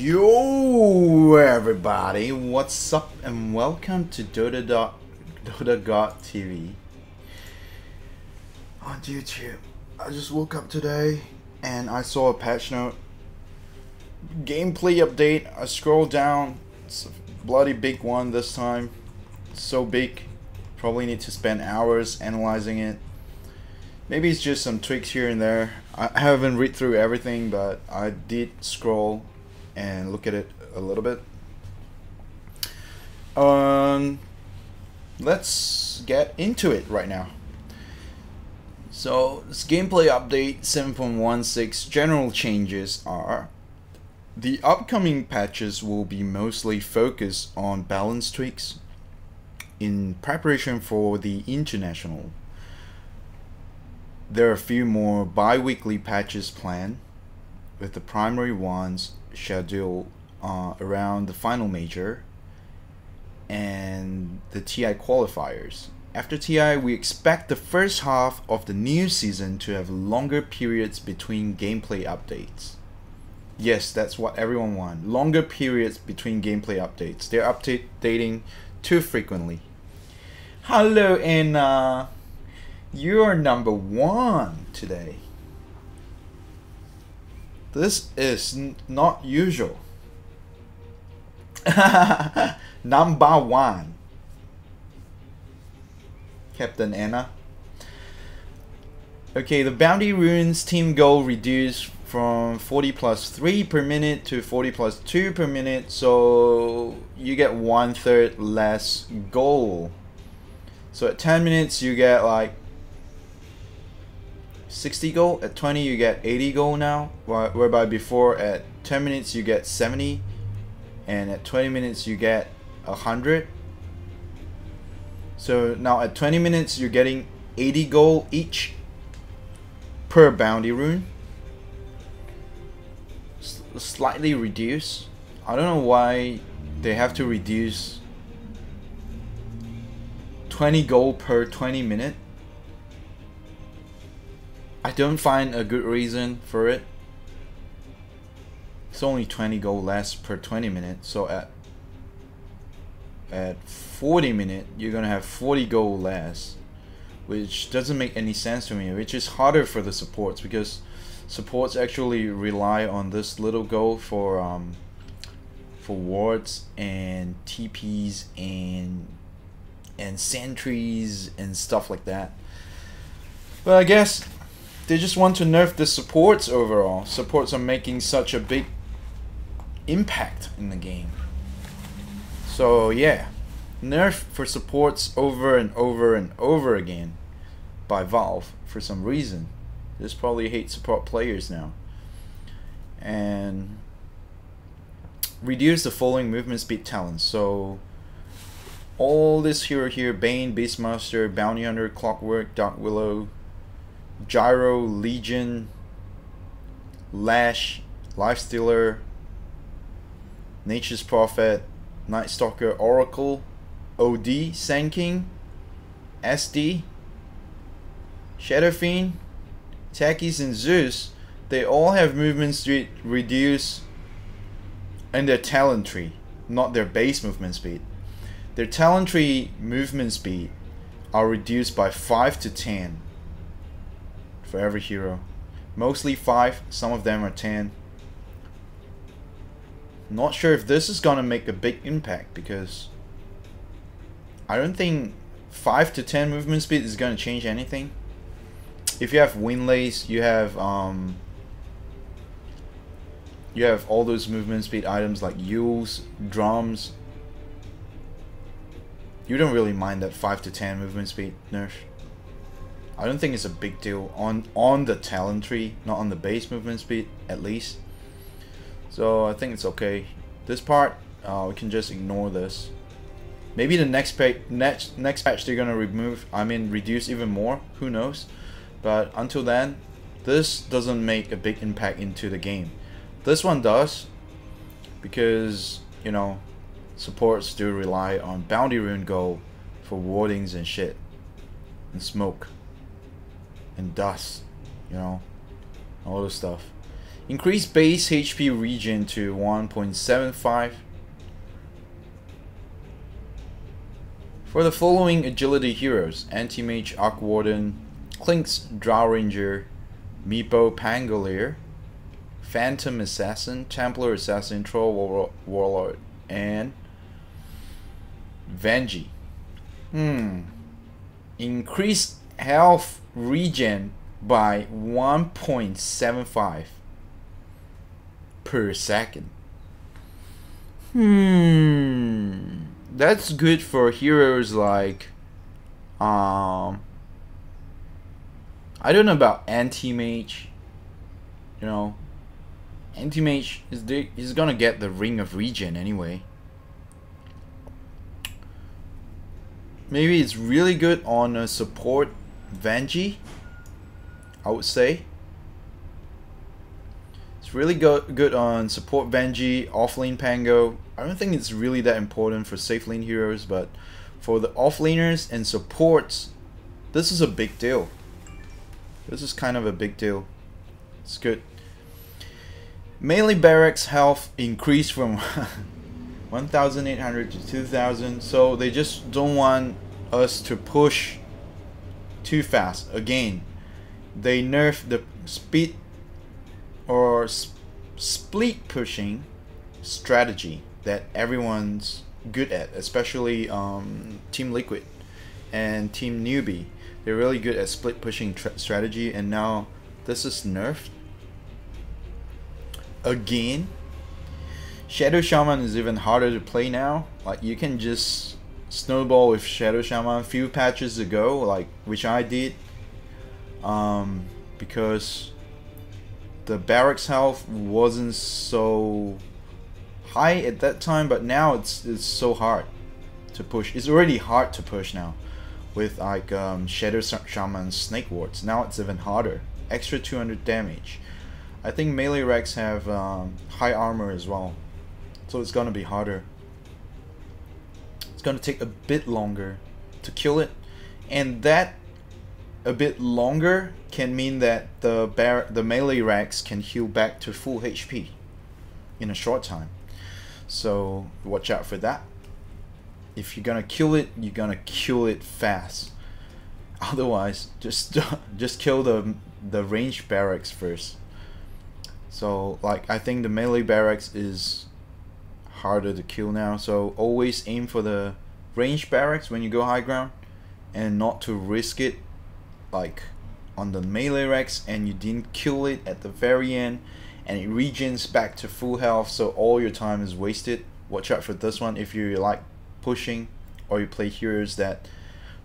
Yo everybody, what's up and welcome to DotaGodTV on YouTube. I just woke up today and I saw a patch note. Gameplay update. I scrolled down. It's a bloody big one this time. It's so big. Probably need to spend hours analyzing it. Maybe it's just some tweaks here and there. I haven't read through everything, but I did scroll and look at it a little bit. Let's get into it right now. So this gameplay update 7.16 general changes are: the upcoming patches will be mostly focused on balance tweaks in preparation for the international. There are a few more bi-weekly patches planned, with the primary ones scheduled around the final major and the TI qualifiers. After TI, we expect the first half of the new season to have longer periods between gameplay updates. Yes, that's what everyone wants. Longer periods between gameplay updates. They're updating too frequently. Hello, and you're number 1 today. This is not usual. Number 1. Captain Anna. Okay, the bounty runes team goal reduced from 40+3 per minute to 40+2 per minute, so you get 1/3 less goal. So at 10 minutes you get like 60 gold, at 20 you get 80 gold now, whereby before at 10 minutes you get 70 and at 20 minutes you get 100. So now at 20 minutes you're getting 80 gold each per bounty rune. Slightly reduced. I don't know why they have to reduce 20 gold per 20 minute. I don't find a good reason for it. It's only 20 gold less per 20 minutes, so at 40 minutes you're gonna have 40 gold less, which doesn't make any sense to me, which is harder for the supports because supports actually rely on this little gold for wards and TPs and sentries and stuff like that. But I guess they just want to nerf the supports overall. Supports are making such a big impact in the game. So yeah, nerf for supports over and over and over again by Valve for some reason. They just probably hate support players now. And reduce the following movement speed talents. So all this hero here: Bane, Beastmaster, Bounty Hunter, Clockwork, Dark Willow, Gyro, Legion, Lash, Lifestealer, Nature's Prophet, Night Stalker, Oracle, OD, Sand King, SD, Shadow Fiend, Takis, and Zeus. They all have movement speed reduced in their talent tree, not their base movement speed. Their talent tree movement speed are reduced by 5 to 10 for every hero. Mostly 5, some of them are 10. Not sure if this is gonna make a big impact because I don't think 5 to 10 movement speed is gonna change anything. If you have Windlace, you have all those movement speed items like Yules, Drums. You don't really mind that 5 to 10 movement speed nerf. I don't think it's a big deal on the talent tree, not on the base movement speed at least. So I think it's okay. This part we can just ignore this. Maybe the next patch they're gonna reduce even more. Who knows? But until then, this doesn't make a big impact into the game. This one does, because you know supports do rely on bounty rune gold for wardings and shit, and smoke and dust, you know, all this stuff. Increase base HP regen to 1.75. For the following agility heroes: Anti-Mage, Arc Warden, Clink's Drow Ranger, Meepo Pangolier, Phantom Assassin, Templar Assassin, Troll Warlord, and Vanji. Increase health regen by 1.75 per second. That's good for heroes like I don't know about Anti-Mage. You know, Anti-Mage is gonna get the Ring of Regen anyway. Maybe it's really good on a support Vanji, I would say. It's really good on support Vanji, offlane Pango. I don't think it's really that important for safe lane heroes, but for the offlaners and supports, this is a big deal. This is kind of a big deal. It's good. Melee barracks health increased from 1,800 to 2,000, so they just don't want us to push too fast. Again, they nerf the speed or split pushing strategy that everyone's good at, especially Team Liquid and Team Newbie. They're really good at split pushing strategy, and now this is nerfed again. Shadow Shaman is even harder to play now. Like, you can just snowball with Shadow Shaman a few patches ago, like which I did, because the barracks health wasn't so high at that time, but now it's so hard to push. It's already hard to push now with like Shadow Shaman Snake Wards. Now it's even harder. Extra 200 damage. I think melee Rex have high armor as well, so it's gonna be harder. It's gonna take a bit longer to kill it, and that a bit longer can mean that the melee Rex can heal back to full HP in a short time. So watch out for that. If you're gonna kill it, you're gonna kill it fast. Otherwise, just kill the ranged barracks first. So like, I think the melee barracks is harder to kill now, so always aim for the ranged barracks when you go high ground, and not to risk it like on the melee Rex and you didn't kill it at the very end and it regens back to full health, so all your time is wasted. Watch out for this one if you like pushing or you play heroes that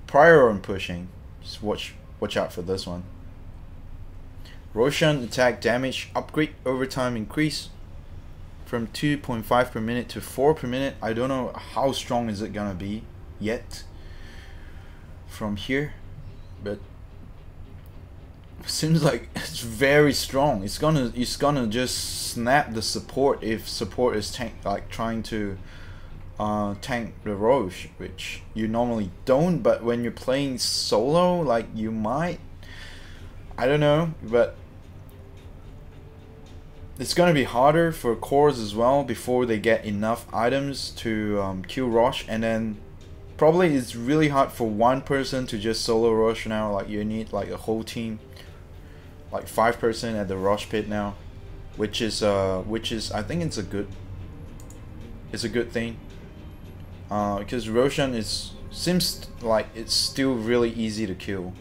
prior on pushing. Just watch out for this one. Roshan attack damage upgrade overtime increase from 2.5 per minute to 4 per minute. I don't know how strong is it gonna be yet from here, but seems like it's very strong. It's gonna just snap the support if support is trying to tank the Roche, which you normally don't, but when you're playing solo, like, you might. I don't know, but it's gonna be harder for cores as well before they get enough items to kill Roche, and then probably it's really hard for one person to just solo Roche now. Like, you need like a whole team, like 5 person at the Roche pit now, which is I think it's a good thing, because Roshan seems like it's still really easy to kill.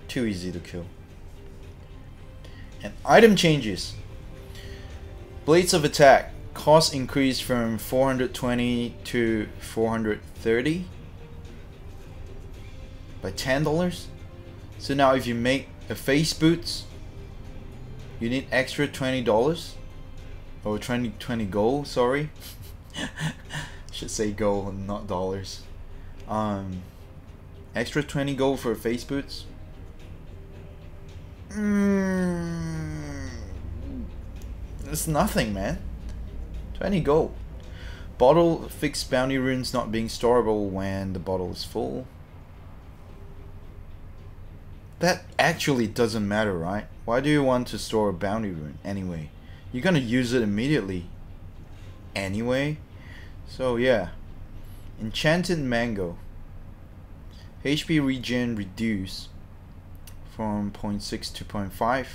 Too easy to kill. And item changes. Blades of Attack cost increased from 420 to 430 by $10. So now if you make a face boots, you need extra $20 or 20 gold. Sorry, should say gold and not dollars. Extra 20 gold for face boots. It's nothing, man. 20 gold. Bottle fixed bounty runes not being storable when the bottle is full. That actually doesn't matter, right? Why do you want to store a bounty rune anyway? You're gonna use it immediately anyway. So yeah. Enchanted Mango. HP regen reduce from 0.6 to 0.5.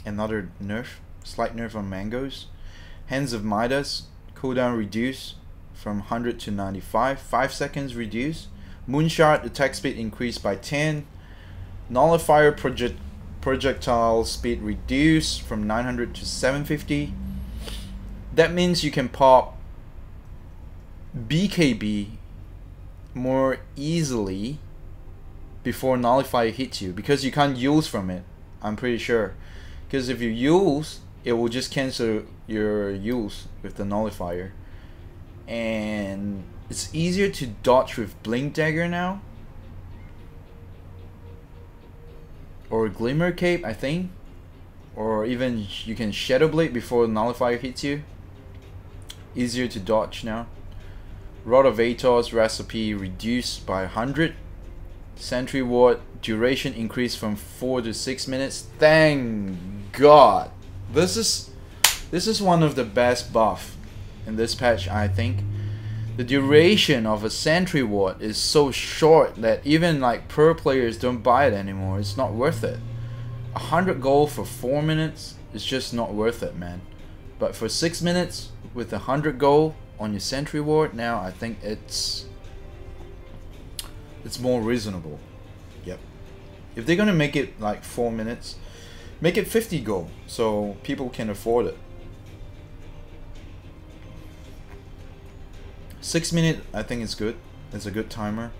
Another nerf. Slight nerf on mangoes. Hands of Midas. Cooldown reduce from 100 to 95. 5 seconds reduce. Moonshot attack speed increased by 10. Nullifier projectile speed reduced from 900 to 750. That means you can pop BKB more easily before Nullifier hits you, because you can't use from it, I'm pretty sure. Because if you use, it will just cancel your use with the Nullifier. And it's easier to dodge with Blink Dagger now, or Glimmer Cape, I think, or even you can Shadow Blade before Nullifier hits you. Easier to dodge now. Rod of Atos recipe reduced by 100. Sentry Ward duration increased from 4 to 6 minutes. Thank God. This is one of the best buff in this patch, I think. The duration of a Sentry Ward is so short that even like pro players don't buy it anymore. It's not worth it. 100 gold for 4 minutes is just not worth it, man. But for 6 minutes with 100 gold on your Sentry Ward, now I think it's more reasonable. Yep. If they're gonna make it like 4 minutes, make it 50 gold so people can afford it. 6 minute, I think it's good. It's a good timer.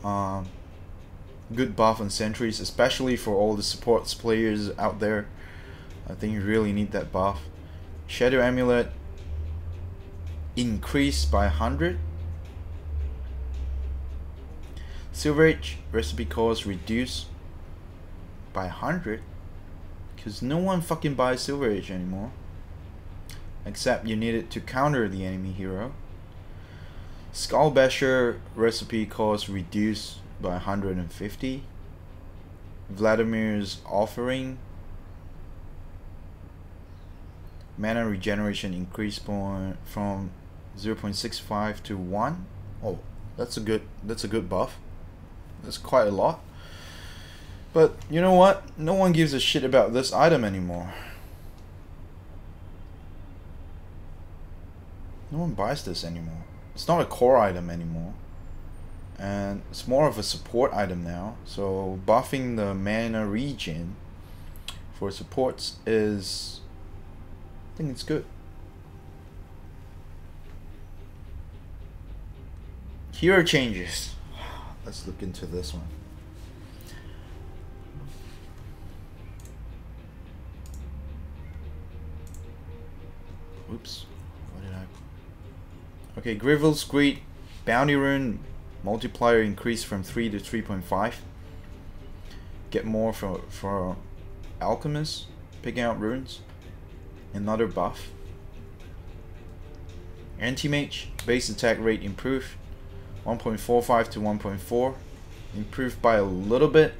Good buff on sentries, especially for all the supports players out there. I think you really need that buff. Shadow Amulet increased by 100. Silver Age recipe cost reduced by 100, because no one fucking buys Silver Age anymore, except you need it to counter the enemy hero. Skull Basher recipe cost reduced by 150. Vladimir's Offering mana regeneration increased from 0.65 to 1. Oh, that's a good buff. That's quite a lot. But you know what? No one gives a shit about this item anymore. No one buys this anymore. It's not a core item anymore, and it's more of a support item now. So buffing the mana regen for supports is, I think it's good. Hero changes. Let's look into this one. Oops. What did I... Okay, Grivel's Greed Bounty Rune multiplier increased from 3 to 3.5. Get more for Alchemists picking out runes. Another buff. Anti-Mage base attack rate improved 1.45 to 1.4. Improved by a little bit.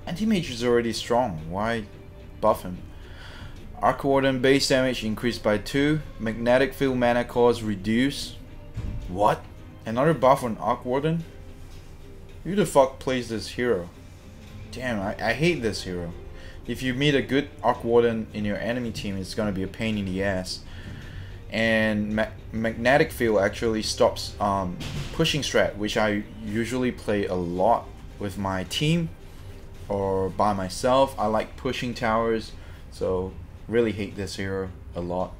Anti-Mage is already strong. Why buff him? Arc Warden base damage increased by 2. Magnetic Field mana cost reduced. What? Another buff on Arc Warden? Who the fuck plays this hero? Damn, I hate this hero. If you meet a good Arc Warden in your enemy team, it's gonna be a pain in the ass. And Magnetic Field actually stops pushing strat, which I usually play a lot with my team or by myself. I like pushing towers, so really hate this hero a lot.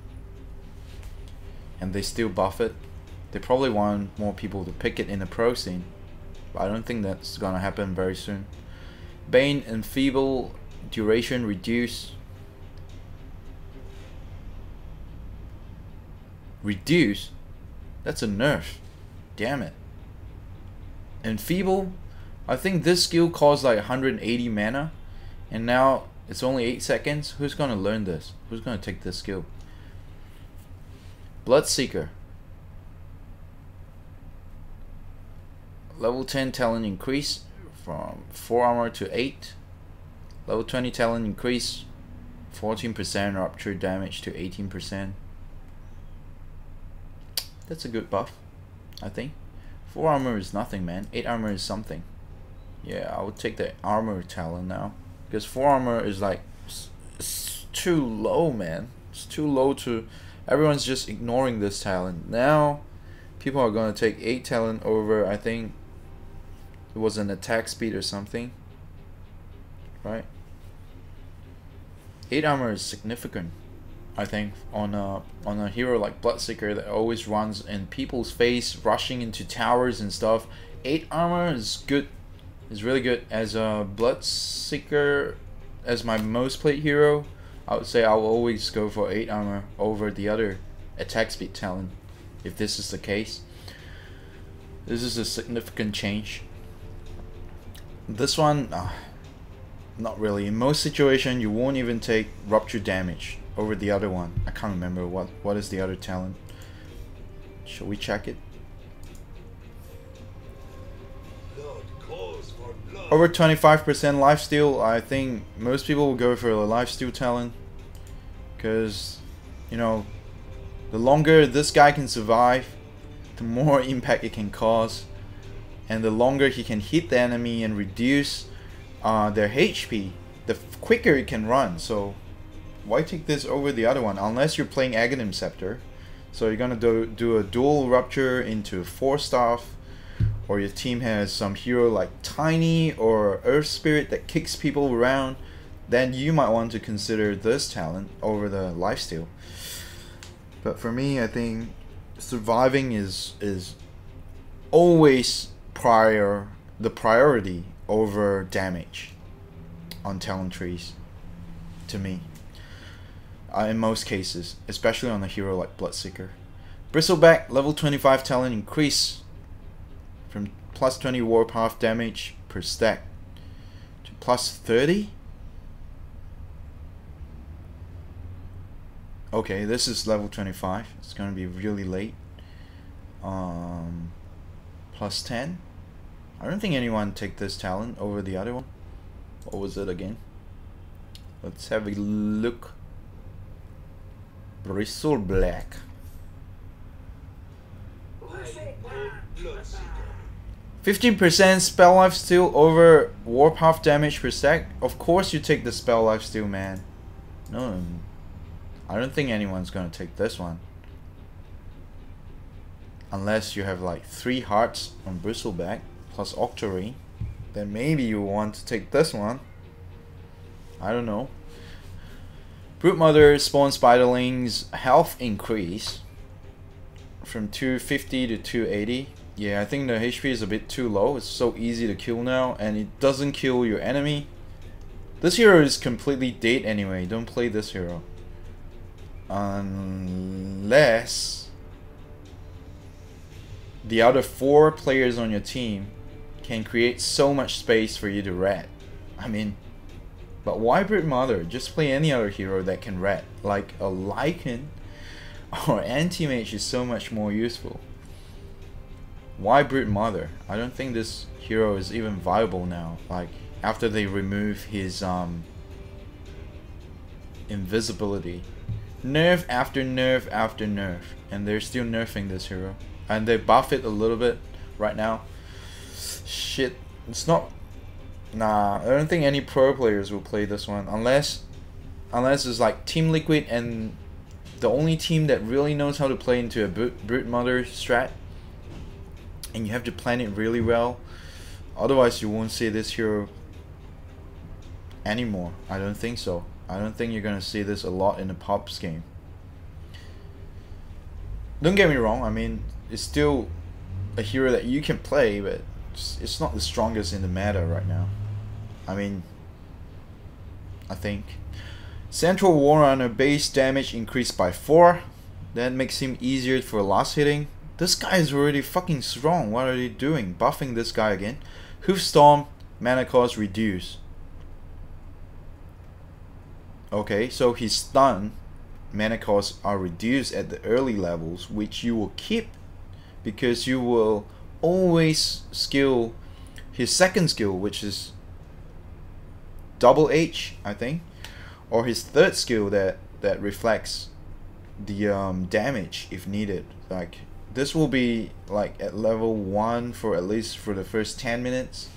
And they still buff it. They probably want more people to pick it in the pro scene, but I don't think that's gonna happen very soon. Bane Enfeeble duration reduce. Reduce? That's a nerf. Damn it. Enfeeble? I think this skill costs like 180 mana, and now it's only 8 seconds. Who's gonna learn this? Who's gonna take this skill? Bloodseeker. Level 10 talent increase from 4 armor to 8. Level 20 talent increase 14% rupture damage to 18%. That's a good buff, I think. 4 armor is nothing, man. 8 armor is something. Yeah, I would take the armor talent now, because 4 armor is like it's too low, man. It's too low to. Everyone's just ignoring this talent. Now people are gonna take 8 talent over, I think it was an attack speed or something, right? 8 armor is significant, I think, on a hero like Bloodseeker that always runs in people's face, rushing into towers and stuff. 8 armor is good. It's really good. As a Bloodseeker, as my most played hero, I would say I will always go for 8 armor over the other attack speed talent. If this is the case, this is a significant change. This one, not really. In most situations, you won't even take rupture damage over the other one. I can't remember what is the other talent. Shall we check it? Over 25% lifesteal. I think most people will go for the lifesteal talent, because, you know, the longer this guy can survive, the more impact it can cause, and the longer he can hit the enemy and reduce their HP, the quicker it can run. So why take this over the other one, unless you're playing Aghanim Scepter? So you're gonna do a dual rupture into 4 staff, or your team has some hero like Tiny or Earth Spirit that kicks people around, then you might want to consider this talent over the lifesteal. But for me, I think surviving is always the priority over damage on talent trees, to me, in most cases, especially on a hero like Bloodseeker. Bristleback level 25 talent increase from plus 20 warpath damage per stack to plus 30. Okay, this is level 25. It's gonna be really late. Plus 10. I don't think anyone take this talent over the other one. What was it again? Let's have a look. Bristleback. 15% spell life steal over warpath damage per stack. Of course you take the spell life steal, man. No, I don't think anyone's gonna take this one, unless you have like 3 hearts on Bristleback plus Octary. Then maybe you want to take this one. I don't know. Broodmother spawn spiderlings health increase from 250 to 280. Yeah, I think the HP is a bit too low. It's so easy to kill now, and it doesn't kill your enemy. This hero is completely dead anyway. Don't play this hero unless the other 4 players on your team can create so much space for you to rat. I mean, but why Broodmother? Just play any other hero that can rat, like a Lycan or Anti-Mage is so much more useful. Why Broodmother? I don't think this hero is even viable now, like after they remove his invisibility. Nerf after nerf after nerf, and they're still nerfing this hero, and they buff it a little bit right now. Shit, it's not. Nah, I don't think any pro players will play this one unless it's like Team Liquid, and the only team that really knows how to play into a Broodmother strat, and you have to plan it really well. Otherwise you won't see this hero anymore. I don't think so. I don't think you're gonna see this a lot in the Pops game. Don't get me wrong, I mean, it's still a hero that you can play, but it's not the strongest in the meta right now. I mean, I think Central Warrunner base damage increased by 4. That makes him easier for last hitting. This guy is already fucking strong. What are they doing? Buffing this guy again. Hoofstorm, mana cost reduce. Okay, so his stun mana costs are reduced at the early levels, which you will keep because you will always skill his second skill, which is double H, I think, or his third skill that reflects the damage if needed. Like this will be like at level 1 for at least for the first 10 minutes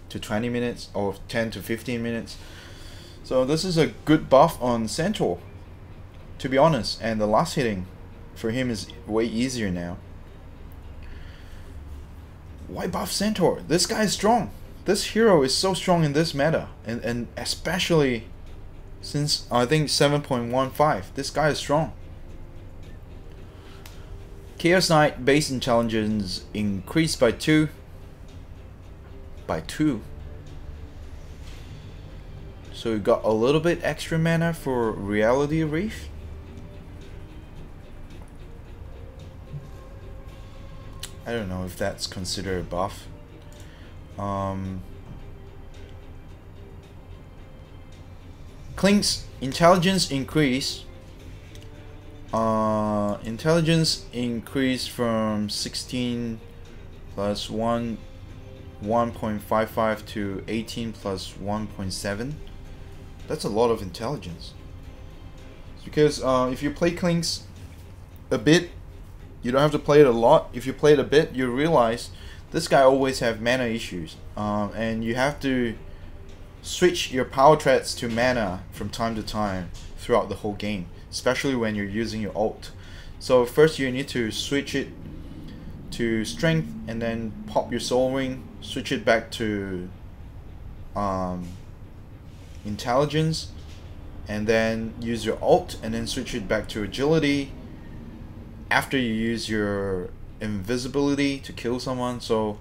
to 20 minutes or 10 to 15 minutes. So this is a good buff on Centaur, to be honest, and the last hitting for him is way easier now. Why buff Centaur? This guy is strong. This hero is so strong in this meta, and especially since I think 7.15. This guy is strong. Chaos Knight base intelligence increased by 2. By 2. So you got a little bit extra mana for Reality Reef. I don't know if that's considered a buff. Klink's intelligence increase. Intelligence increased from 16 plus 1.55 to 18 plus 1.7. That's a lot of intelligence. It's because if you play Klink's a bit, you don't have to play it a lot. If you play it a bit, you realize this guy always have mana issues, and you have to switch your power threads to mana from time to time throughout the whole game, especially when you're using your ult. So first you need to switch it to strength, and then pop your soul ring, switch it back to intelligence, and then use your ult, and then switch it back to agility after you use your invisibility to kill someone. So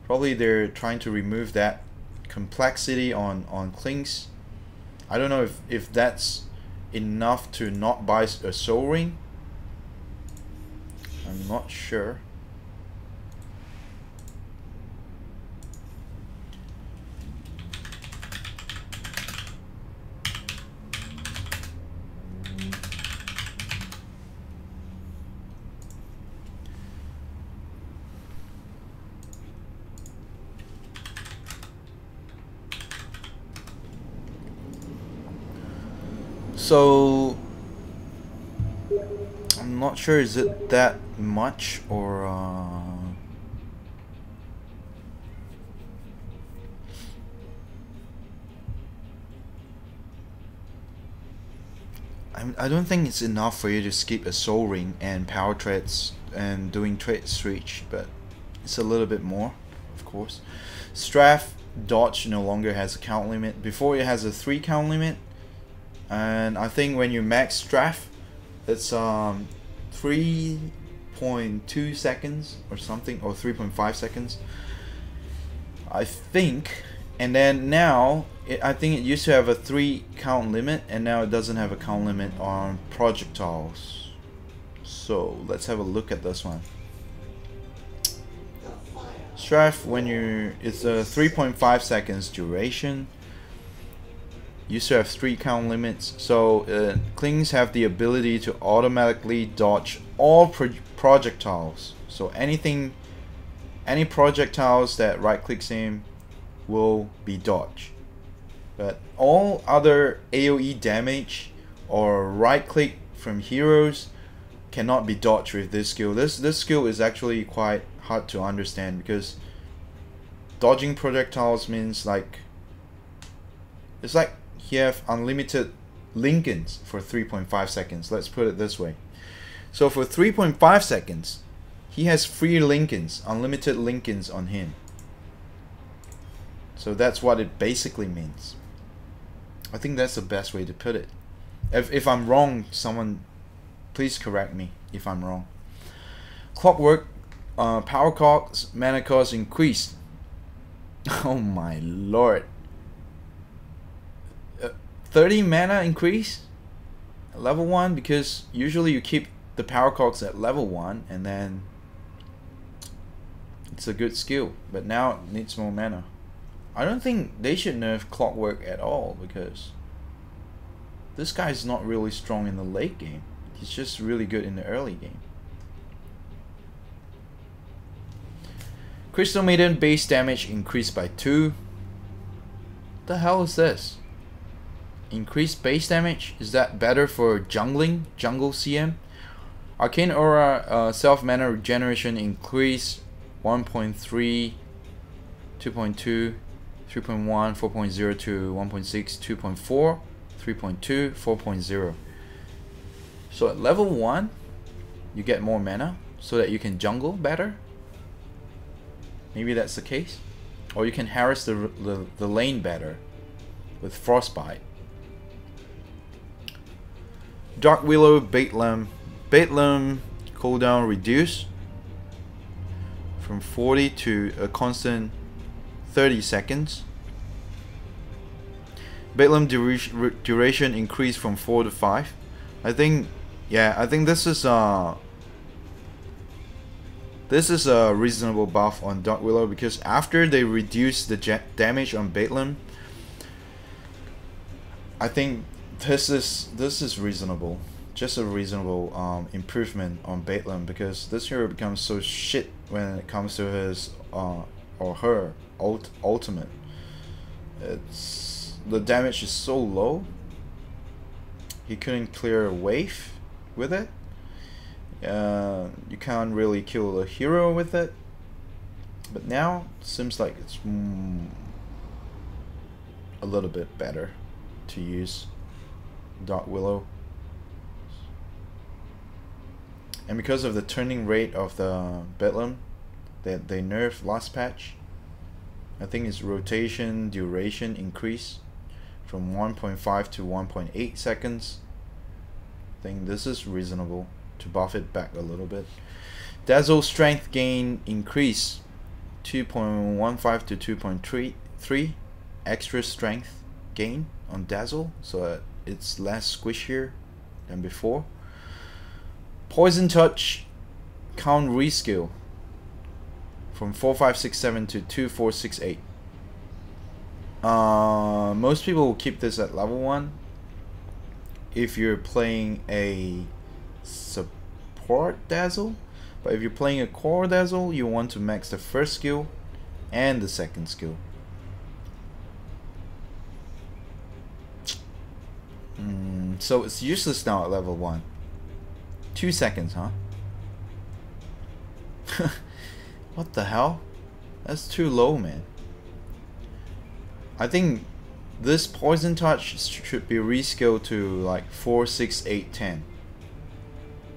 probably they're trying to remove that complexity on Klink's. I don't know if that's enough to not buy a soul ring. I'm not sure. So I'm not sure, is it that much or I don't think it's enough for you to skip a soul ring and power threads and doing trade switch, but it's a little bit more, of course. Strafe dodge no longer has a count limit. Before it has a 3 count limit. And I think when you max Strafe, it's 3.2 seconds or something, or 3.5 seconds, I think. And then now, I think it used to have a 3 count limit, and now it doesn't have a count limit on projectiles. So let's have a look at this one. Strafe, when it's a 3.5 seconds duration. Used to have 3 count limits, so Klings have the ability to automatically dodge all projectiles. So any projectiles that right clicks in will be dodged. But all other AoE damage or right click from heroes cannot be dodged with this skill. This skill is actually quite hard to understand, because dodging projectiles means like it's like you have unlimited Lincolns for 3.5 seconds. Let's put it this way. So for 3.5 seconds, he has free Lincolns, unlimited Lincolns on him. So that's what it basically means. I think that's the best way to put it. If I'm wrong, someone please correct me if I'm wrong. Clockwork, power cost, mana cost increased. Oh my lord. 30 mana increase at level 1, because usually you keep the power cogs at level 1 and then it's a good skill, but now it needs more mana. I don't think they should nerf Clockwork at all, because this guy's not really strong in the late game. He's just really good in the early game. Crystal Maiden base damage increased by 2. What the hell is this? Increased base damage? Is that better for jungling? Jungle CM? Arcane Aura self mana regeneration increase 1.3, 2.2, 3.1, 4.0 to 1.6, 2.4, 3.2, 4.0. So at level 1, you get more mana so that you can jungle better. Maybe that's the case. Or you can harass the lane better with Frostbite. Dark Willow, Bait-Lam. Bait-Lam cooldown reduced from 40 to a constant 30 seconds. Bait-Lam duration increased from 4 to 5. I think this is a reasonable buff on Dark Willow, because after they reduce the damage on Bait-Lam, I think this is reasonable. Just a reasonable improvement on Bait-Lam, because this hero becomes so shit when it comes to his or her ultimate. The damage is so low. He couldn't clear a wave with it. You can't really kill a hero with it. But now it seems like it's a little bit better to use Dark Willow. And because of the turning rate of the Bait-Lam that they nerfed last patch, I think its rotation duration increased from 1.5 to 1.8 seconds. I think this is reasonable to buff it back a little bit. Dazzle strength gain increase 2.15 to 2.3 extra strength gain on Dazzle, so that it's less squishier than before. Poison Touch count reskill from 4567 to 2468. Most people will keep this at level 1 if you're playing a support Dazzle, but if you're playing a core Dazzle, you want to max the first skill and the second skill. So it's useless now at level 1. 2 seconds, huh? What the hell? That's too low, man. I think this Poison Touch should be reskilled to like 4, 6, 8, 10.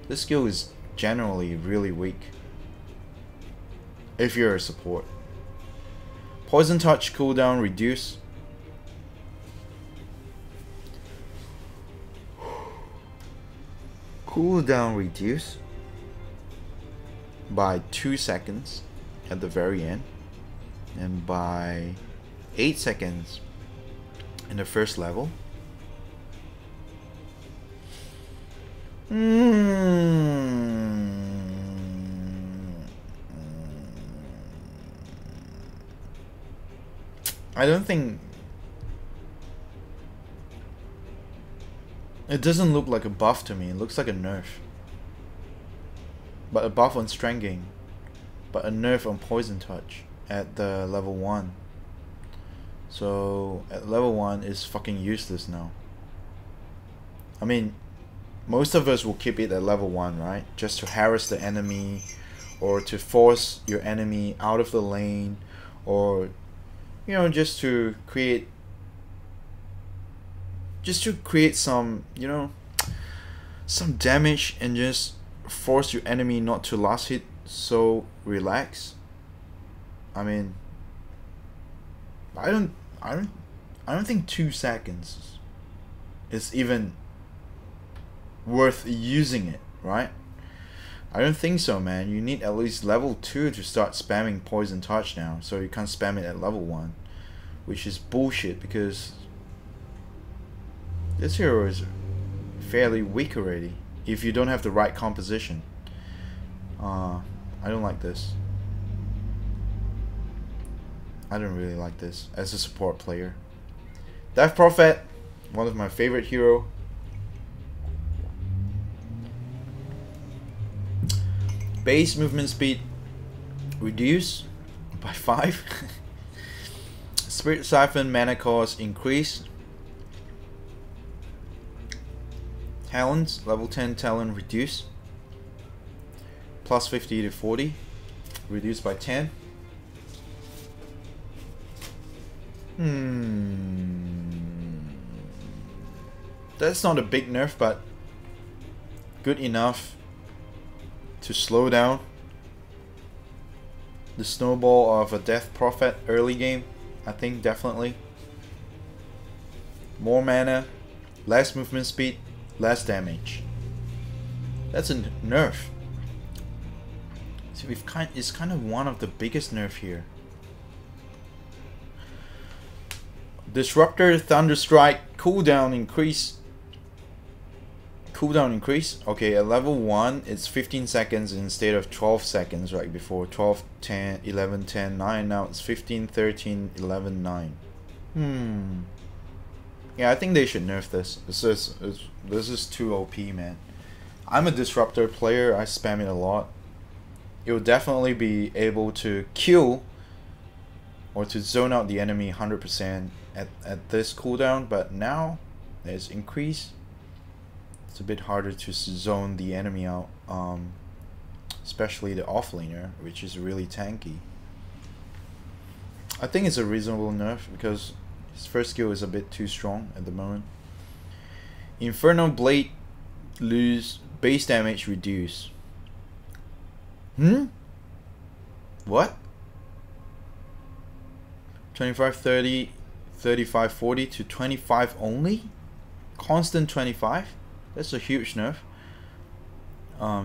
This skill is generally really weak if you're a support. Poison Touch cooldown reduce. Cooldown reduce by 2 seconds at the very end, and by 8 seconds in the first level. I don't think it doesn't look like a buff to me. It looks like a nerf. But a buff on strength gain, but a nerf on Poison Touch at the level 1. So at level 1 is fucking useless now. I mean, most of us will keep it at level 1, right? Just to harass the enemy, or to force your enemy out of the lane, or you know, just to create some, you know, some damage, and just force your enemy not to last hit, so relax. I mean, I don't think 2 seconds is even worth using it, right? I don't think so, man. You need at least level 2 to start spamming Poison Touch now, so you can't spam it at level 1, which is bullshit, because this hero is fairly weak already if you don't have the right composition. I don't like this. I don't really like this as a support player. Death Prophet, one of my favorite hero. Base movement speed reduce by 5. Spirit Siphon mana cost increase. Talents, level 10 talent reduce. Plus 50 to 40. Reduced by 10. That's not a big nerf, but good enough to slow down the snowball of a Death Prophet early game. I think definitely. More mana, less movement speed, less damage. That's a nerf. So it's kind of one of the biggest nerf here. Disruptor, Thunderstrike, cooldown increase. Cooldown increase. Okay, at level 1 it's 15 seconds instead of 12 seconds right before. 12, 10, 11, 10, 9. Now it's 15, 13, 11, 9. Yeah, I think they should nerf this. This is too OP, man. I'm a Disruptor player. I spam it a lot. It will definitely be able to kill or to zone out the enemy 100% at this cooldown, but now there's increase. It's a bit harder to zone the enemy out, especially the offlaner, which is really tanky. I think it's a reasonable nerf because his first skill is a bit too strong at the moment. Inferno Blade, lose base damage reduce. What? 25, 30, 35, 40 to 25 only? Constant 25? That's a huge nerf.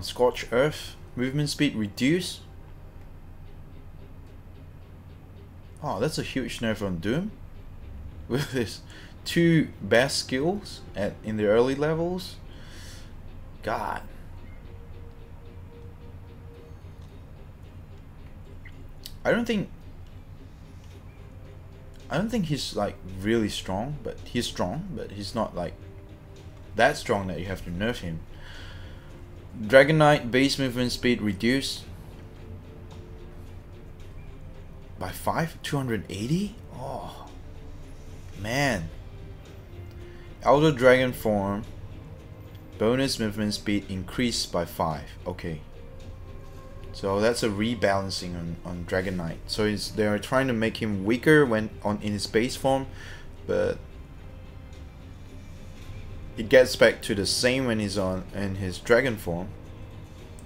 Scorch Earth, movement speed reduce. Oh, that's a huge nerf on Doom. With his 2 best skills in the early levels. God. I don't think he's like really strong, but he's strong, but he's not like that strong that you have to nerf him. Dragon Knight, base movement speed reduced by 5, 280? Oh man. Elder Dragon form, bonus movement speed increased by 5. Okay. So that's a rebalancing on Dragon Knight. So they're trying to make him weaker when in his base form, but it gets back to the same when he's in his dragon form,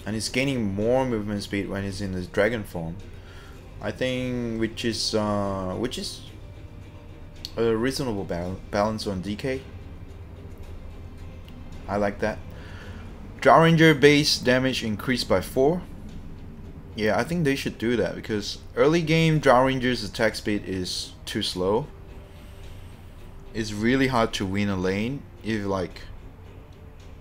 and he's gaining more movement speed when he's in his dragon form. I think which is a reasonable balance on DK. I like that. Drow Ranger base damage increased by 4. Yeah, I think they should do that because early game Drow Ranger's attack speed is too slow. It's really hard to win a lane if like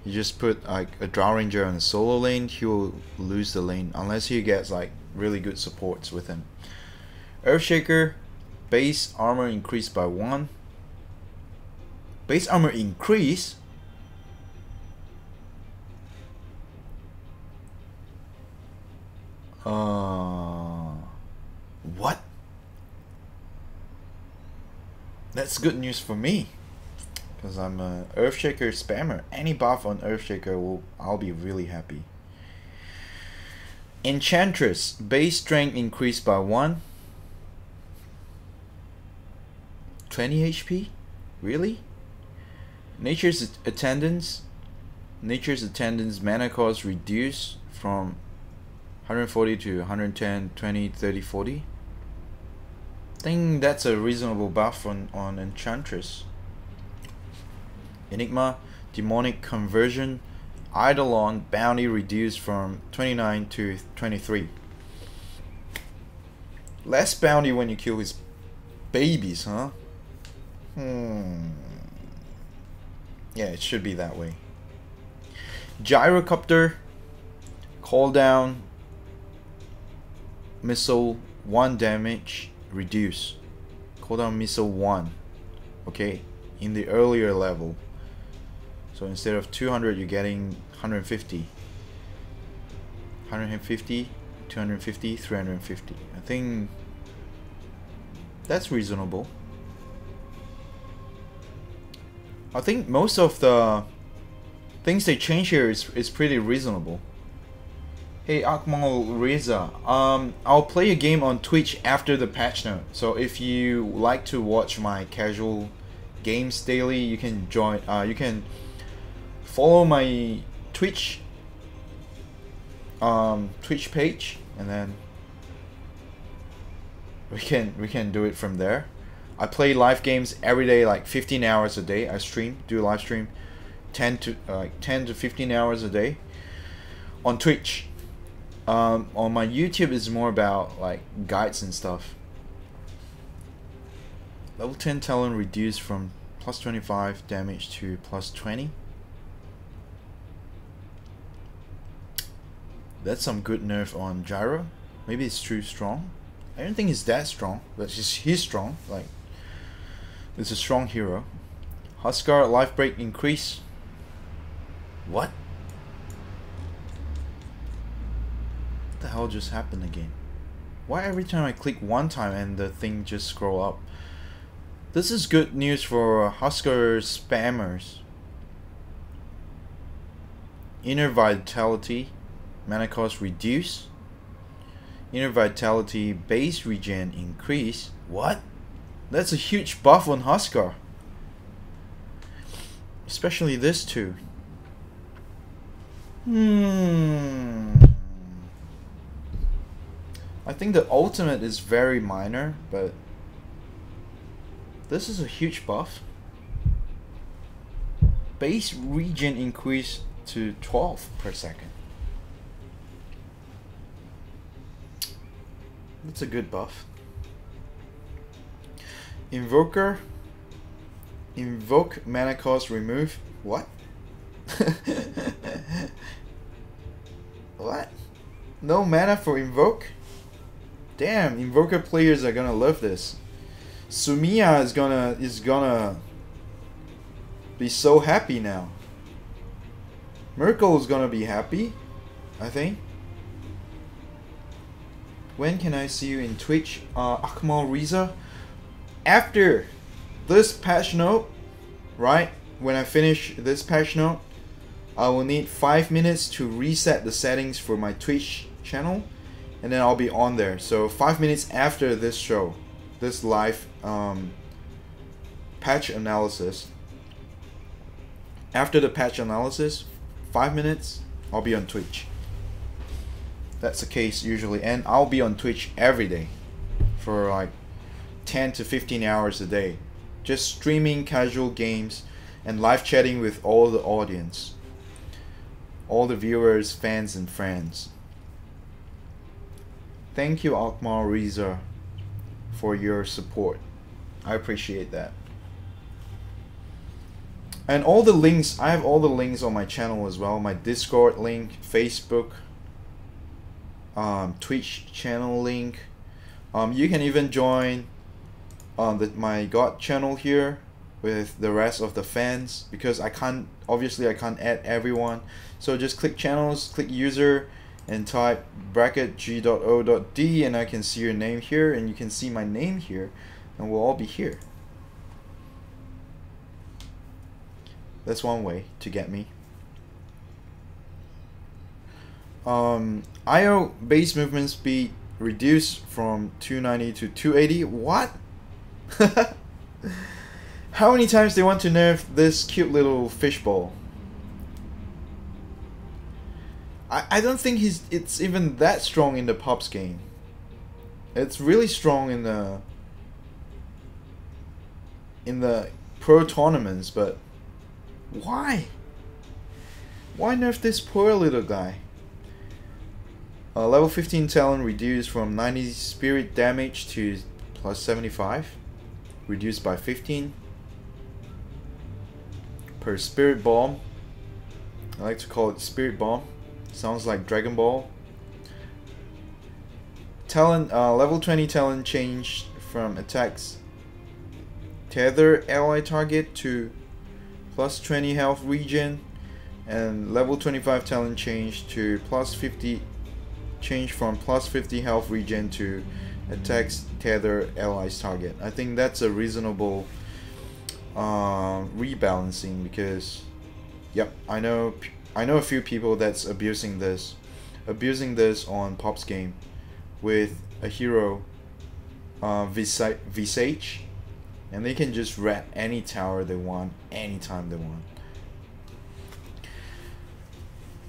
you just put like a Drow Ranger on a solo lane. He will lose the lane unless he gets like really good supports with him. Earthshaker, base armor increased by 1. Base armor increase? What? That's good news for me, because I'm a Earthshaker spammer. Any buff on Earthshaker I'll be really happy. Enchantress, base strength increased by 1. 20 HP? Really? Nature's Attendance mana cost reduced from 140 to 110, 20, 30, 40. I think that's a reasonable buff on Enchantress. Enigma, Demonic Conversion, Eidolon, bounty reduced from 29 to 23. Less bounty when you kill his babies, huh? Yeah, it should be that way. Gyrocopter, call down, missile 1 damage reduce. Cooldown missile 1. Okay, in the earlier level. So instead of 200 you're getting 150. 150, 250, 350. I think That's reasonable. I think most of the things they change here is pretty reasonable. Hey Akmal Reza, I'll play a game on Twitch after the patch note. So if you like to watch my casual games daily, you can join. You can follow my Twitch page, and then we can do it from there. I play live games every day, like 15 hours a day. I do live stream 10 to 15 hours a day on Twitch. On my YouTube is more about like guides and stuff. Level 10 talent reduced from plus 25 damage to plus 20. That's some good nerf on Gyro. Maybe it's too strong. I don't think he's that strong, but he's strong. Like, it's a strong hero. Huskar life break increase. What? What the hell just happened again? Why every time I click one time and the thing just scroll up? This is good news for Huskar spammers. Inner vitality, mana cost reduce. Inner vitality base regen increase. What? That's a huge buff on Huskar. Especially this too. I think the ultimate is very minor, but this is a huge buff. Base regen increase to 12 per second. That's a good buff. Invoke mana cost remove. What? What? No mana for invoke? Damn, invoker players are gonna love this. Sumiya is gonna be so happy now. Merkel is gonna be happy, I think. When can I see you in Twitch? Akmal Reza? After this patch note, right? When I finish this patch note, I will need 5 minutes to reset the settings for my Twitch channel, and then I'll be on there. So 5 minutes after this show, this live patch analysis, after the patch analysis, 5 minutes, I'll be on Twitch. That's the case usually, and I'll be on Twitch every day for like 10 to 15 hours a day, just streaming casual games and live chatting with all the audience, all the viewers, fans and friends. Thank you Akmal Reza for your support. I appreciate that. And all the links, I have all the links on my channel as well. My Discord link, Facebook, Twitch channel link. You can even join my God channel here with the rest of the fans, because obviously I can't add everyone. So just click channels, click user, and type bracket g.o.d, and I can see your name here, and you can see my name here, and we'll all be here. That's one way to get me. IO base movement speed reduced from 290 to 280. What? How many times they want to nerf this cute little fishbowl? I don't think it's even that strong in the Pops game. It's really strong in the pro tournaments, but why? Why nerf this poor little guy? Level 15 talent reduced from 90 spirit damage to plus 75. Reduced by 15 per spirit bomb. I like to call it spirit bomb. Sounds like Dragon Ball. Talent, level 20 talent changed from attacks tether ally target to plus 20 health regen, and level 25 talent changed to plus 50, change from plus 50 health regen to attacks tether allies target. I think that's a reasonable rebalancing, because yep, I know a few people that's abusing this on Pop's game with a hero Visage, and they can just rat any tower they want anytime they want.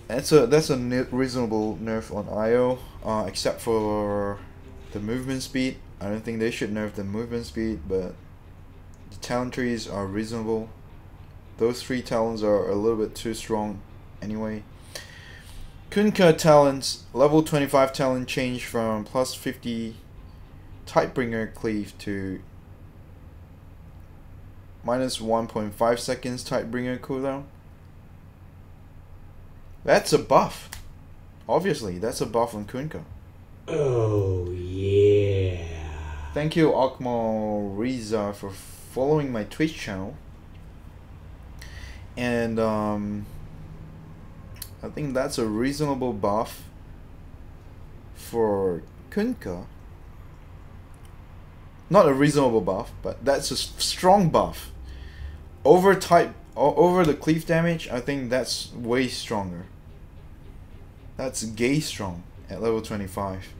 That's a reasonable nerf on IO, except for the movement speed. I don't think they should nerf the movement speed, but the talent trees are reasonable. Those 3 talents are a little bit too strong anyway. Kunkka talents, level 25 talent change from plus 50 Tidebringer cleave to minus 1.5 seconds Tidebringer cooldown. That's a buff. Obviously, that's a buff on Kunkka. Oh yeah. Thank you, Akmal Riza, for following my Twitch channel. And I think that's a reasonable buff for Kunkka. Not a reasonable buff, but that's a strong buff. Over the cleave damage, I think that's way stronger. That's gay strong at level 25.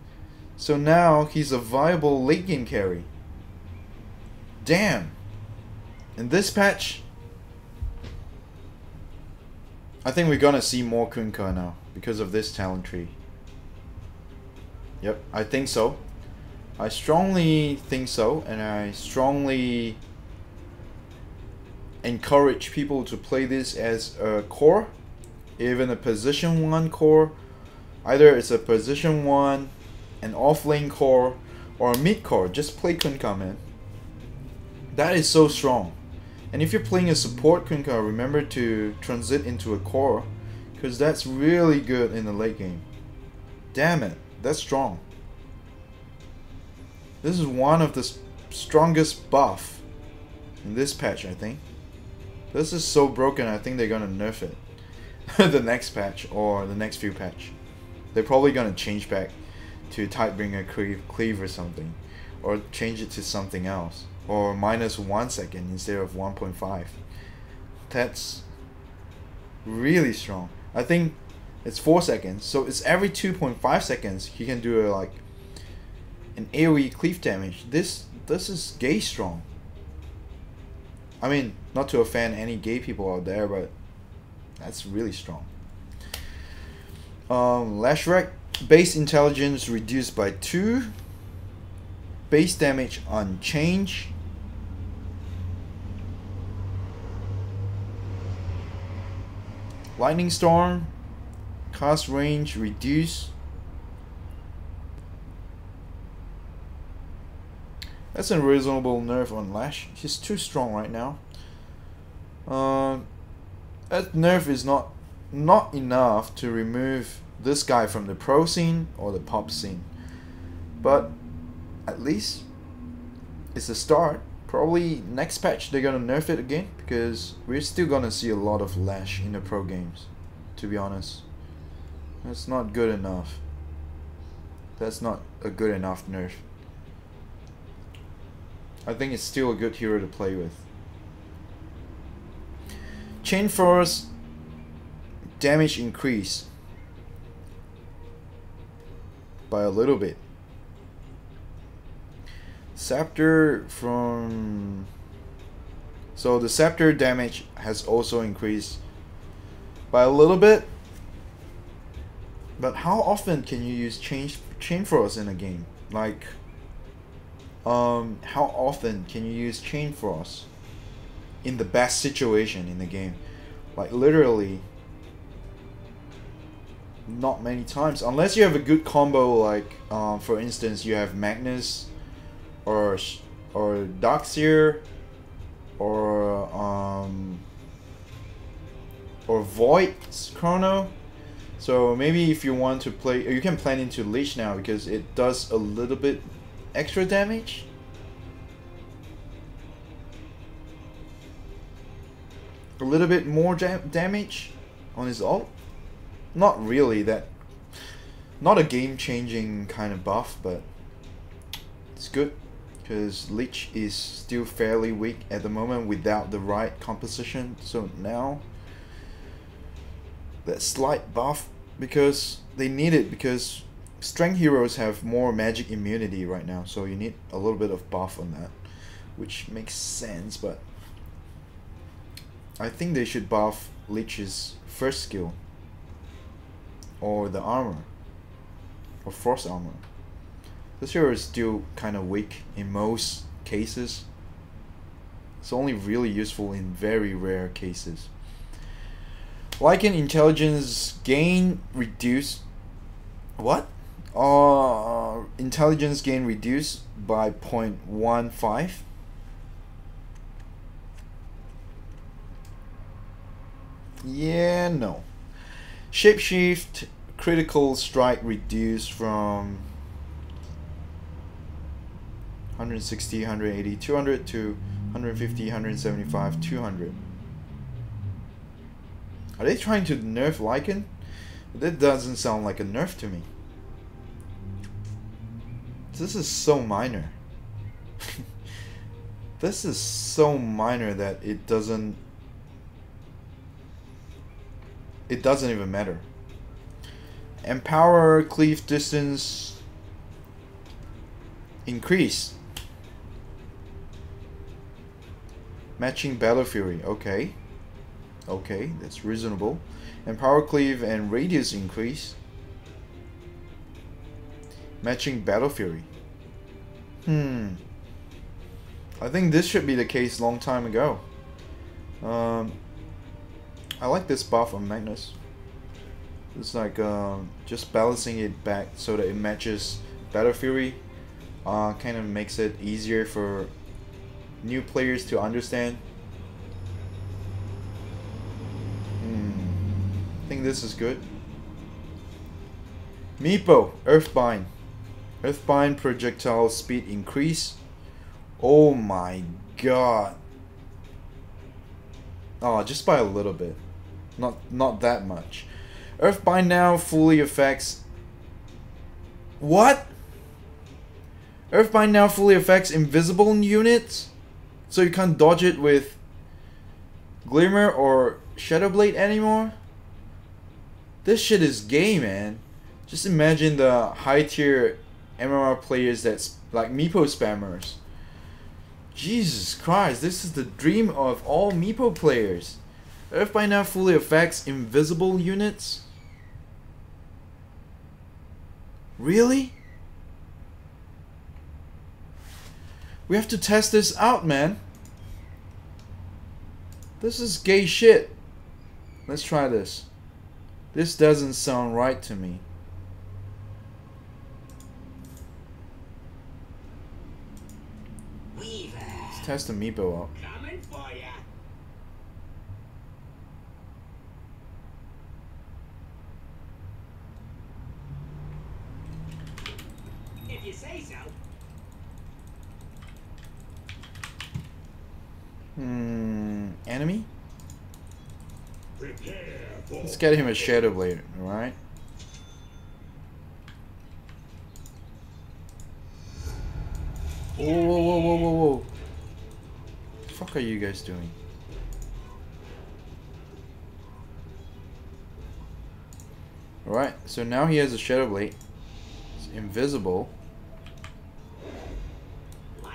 So now he's a viable late game carry. Damn. In this patch, I think we're gonna see more Kunkka now because of this talent tree. Yep, I think so. I strongly think so, and I strongly encourage people to play this as a core, even a position 1 core. Either it's a position 1, an off lane core, or a mid core. Just play Kunkka, man. That is so strong. And if you're playing a support Kunkka, remember to transit into a core, because that's really good in the late game. Damn it, that's strong. This is one of the strongest buff in this patch, I think. This is so broken, I think they're gonna nerf it. The next patch, or the next few patch. They're probably gonna change back to Tidebringer cleave or something. Or change it to something else. Or minus 1 second instead of 1.5. That's really strong. I think it's 4 seconds, so it's every 2.5 seconds you can do like an AoE cleave damage. This is gay strong. I mean, not to offend any gay people out there, but that's really strong. Lashrak, base intelligence reduced by 2. Base damage unchanged. Lightning Storm, cast range reduced. That's a reasonable nerf on Lash. He's too strong right now. That nerf is not enough to remove this guy from the pro scene or the pop scene, but at least it's a start. Probably next patch they're gonna nerf it again, because we're still gonna see a lot of Lash in the pro games, to be honest. That's not good enough. That's not a good enough nerf. I think it's still a good hero to play with. Chain Force damage increase by a little bit. Scepter from... So the Scepter damage has also increased by a little bit. But how often can you use Chain Force in a game? Like, how often can you use Chain Force in the best situation in the game? Like literally not many times, unless you have a good combo, like for instance you have Magnus or Darkseer or Void's Chrono. So maybe if you want to play, you can plan into Leech now because it does a little bit extra damage. A little bit more damage on his ult. Not really that, not a game changing kind of buff, but It's good because Lich is still fairly weak at the moment without the right composition. So now that slight buff, because they need it, because strength heroes have more magic immunity right now, so you need a little bit of buff on that, which makes sense. But I think they should buff Lich's first skill, or the armor, or frost armor. This hero is still kind of weak in most cases. It's only really useful in very rare cases. Lycan intelligence gain reduced. What? Intelligence gain reduced by 0.15. Yeah, no. Shapeshift critical strike reduced from 160, 180, 200 to 150, 175, 200. Are they trying to nerf Lycan? That doesn't sound like a nerf to me. This is so minor. This is so minor that it doesn't even matter. Empower cleave distance increase. Matching battle fury. Okay. Okay, that's reasonable. Empower cleave and radius increase. Matching battle fury. I think this should be the case long time ago. I like this buff on Magnus. It's like just balancing it back so that it matches battle fury. Kind of makes it easier for new players to understand. I think this is good. Meepo, Earthbind. Earthbind projectile speed increase. Oh my god. Oh, just by a little bit. Not that much. Earthbind now fully affects... What? Earthbind now fully affects invisible units? So you can't dodge it with Glimmer or Shadowblade anymore? This shit is gay, man. Just imagine the high tier MMR players that's like Meepo spammers. Jesus Christ, this is the dream of all Meepo players. Earthbind now fully affects invisible units? Really? We have to test this out, man. This is gay shit. Let's try this. This doesn't sound right to me. Let's test the Meepo out. Coming for ya. If you say so. Enemy? Prepare for Let's get him a Shadow Blade, alright? Whoa, whoa, whoa, whoa, whoa, whoa. What the fuck are you guys doing? Alright, so now he has a Shadow Blade. It's invisible.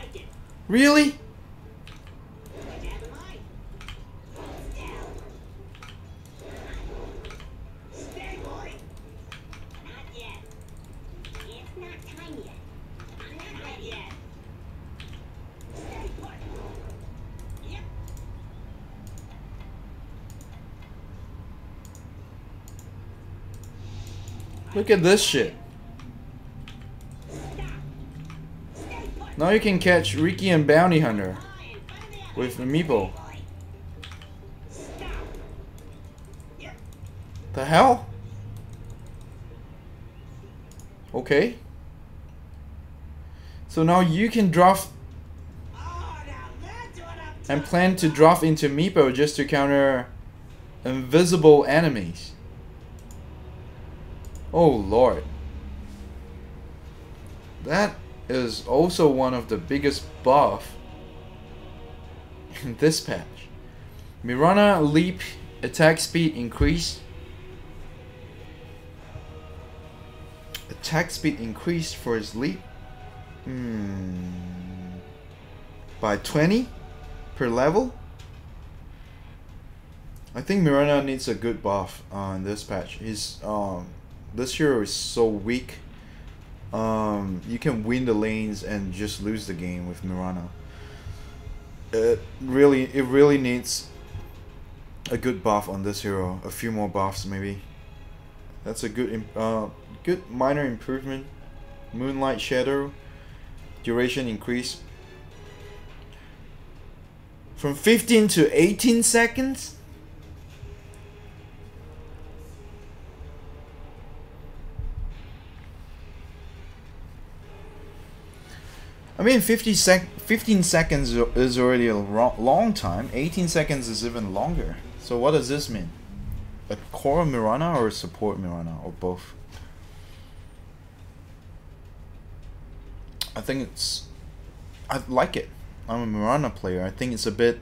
like it. Really? Stay boy. Not yet. It's not time yet. Not ready yet. Stay put. Yep. Look at this shit. Stop. Stay put. Now you can catch Riki and Bounty Hunter with the Meepo. Stop. Yep. The hell? Okay. So now you can draft Oh, now that's what I'm and plan to draft into Meepo just to counter invisible enemies. Oh lord. That is also one of the biggest buff in this patch. Mirana leap attack speed increased. Attack speed increased for his leap by 20 per level. I think Mirana needs a good buff on this patch. His this hero is so weak. You can win the lanes and just lose the game with Mirana. It really needs a good buff on this hero. A few more buffs maybe. That's a good good minor improvement. Moonlight Shadow duration increase from 15 to 18 seconds. I mean, 15 seconds is already a long time. 18 seconds is even longer. So what does this mean? A core Mirana or a support Mirana, or both? I think I like it. I'm a Mirana player. I think it's a bit...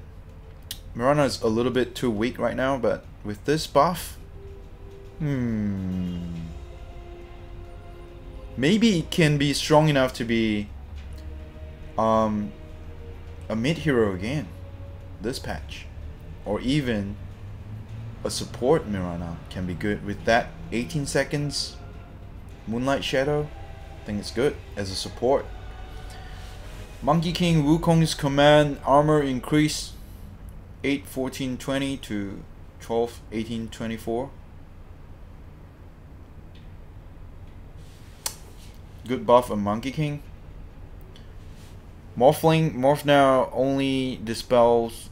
Mirana is a little bit too weak right now, but with this buff... Maybe it can be strong enough to be... a mid hero again, this patch, or even a support Mirana can be good with that 18 seconds Moonlight Shadow. I think it's good as a support. Monkey King Wukong's command armor increase 8-14-20 to 12-18-24. Good buff on Monkey King. Morph now only dispels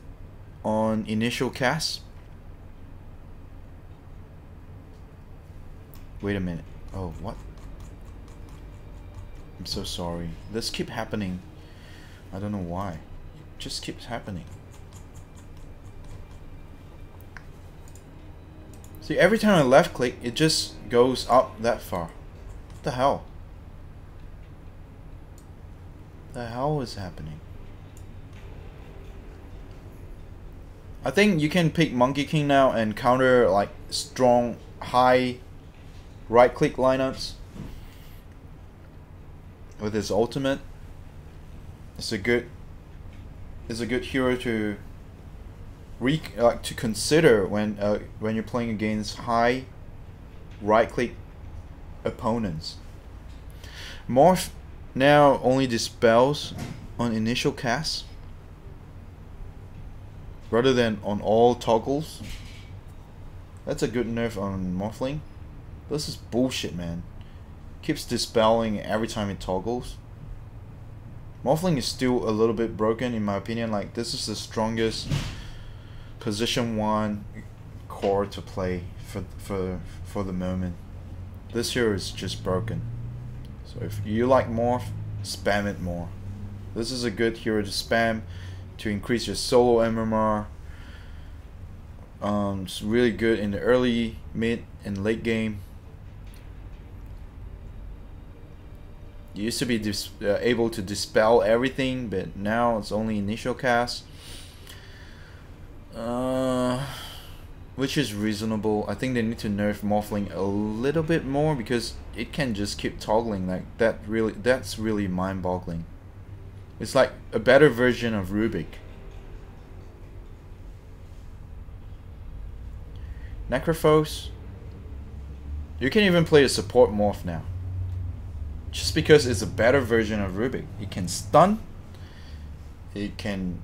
on initial cast. Wait a minute. Oh, what? I'm so sorry. This keeps happening. I don't know why. It just keeps happening. See, every time I left click, it just goes up that far. What the hell? The hell is happening? I think you can pick Monkey King now and counter like strong high right click lineups with his ultimate. It's a good hero to consider when you're playing against high right click opponents. Morph now only dispels on initial cast rather than on all toggles. That's a good nerf on Morphling. This is bullshit, man. Keeps dispelling every time it toggles. Morphling is still a little bit broken in my opinion. Like, this is the strongest position 1 core to play for the moment. This here is just broken. So if you like Morph, spam it more. This is a good hero to spam to increase your solo MMR. It's really good in the early, mid, and late game. You used to be able to dispel everything, but now it's only initial cast. Which is reasonable. I think they need to nerf Morphling a little bit more because it can just keep toggling like that. That's really mind-boggling. It's like a better version of Rubik. Necrophos. You can even play a support morph now. Just because it's a better version of Rubik. It can stun. It can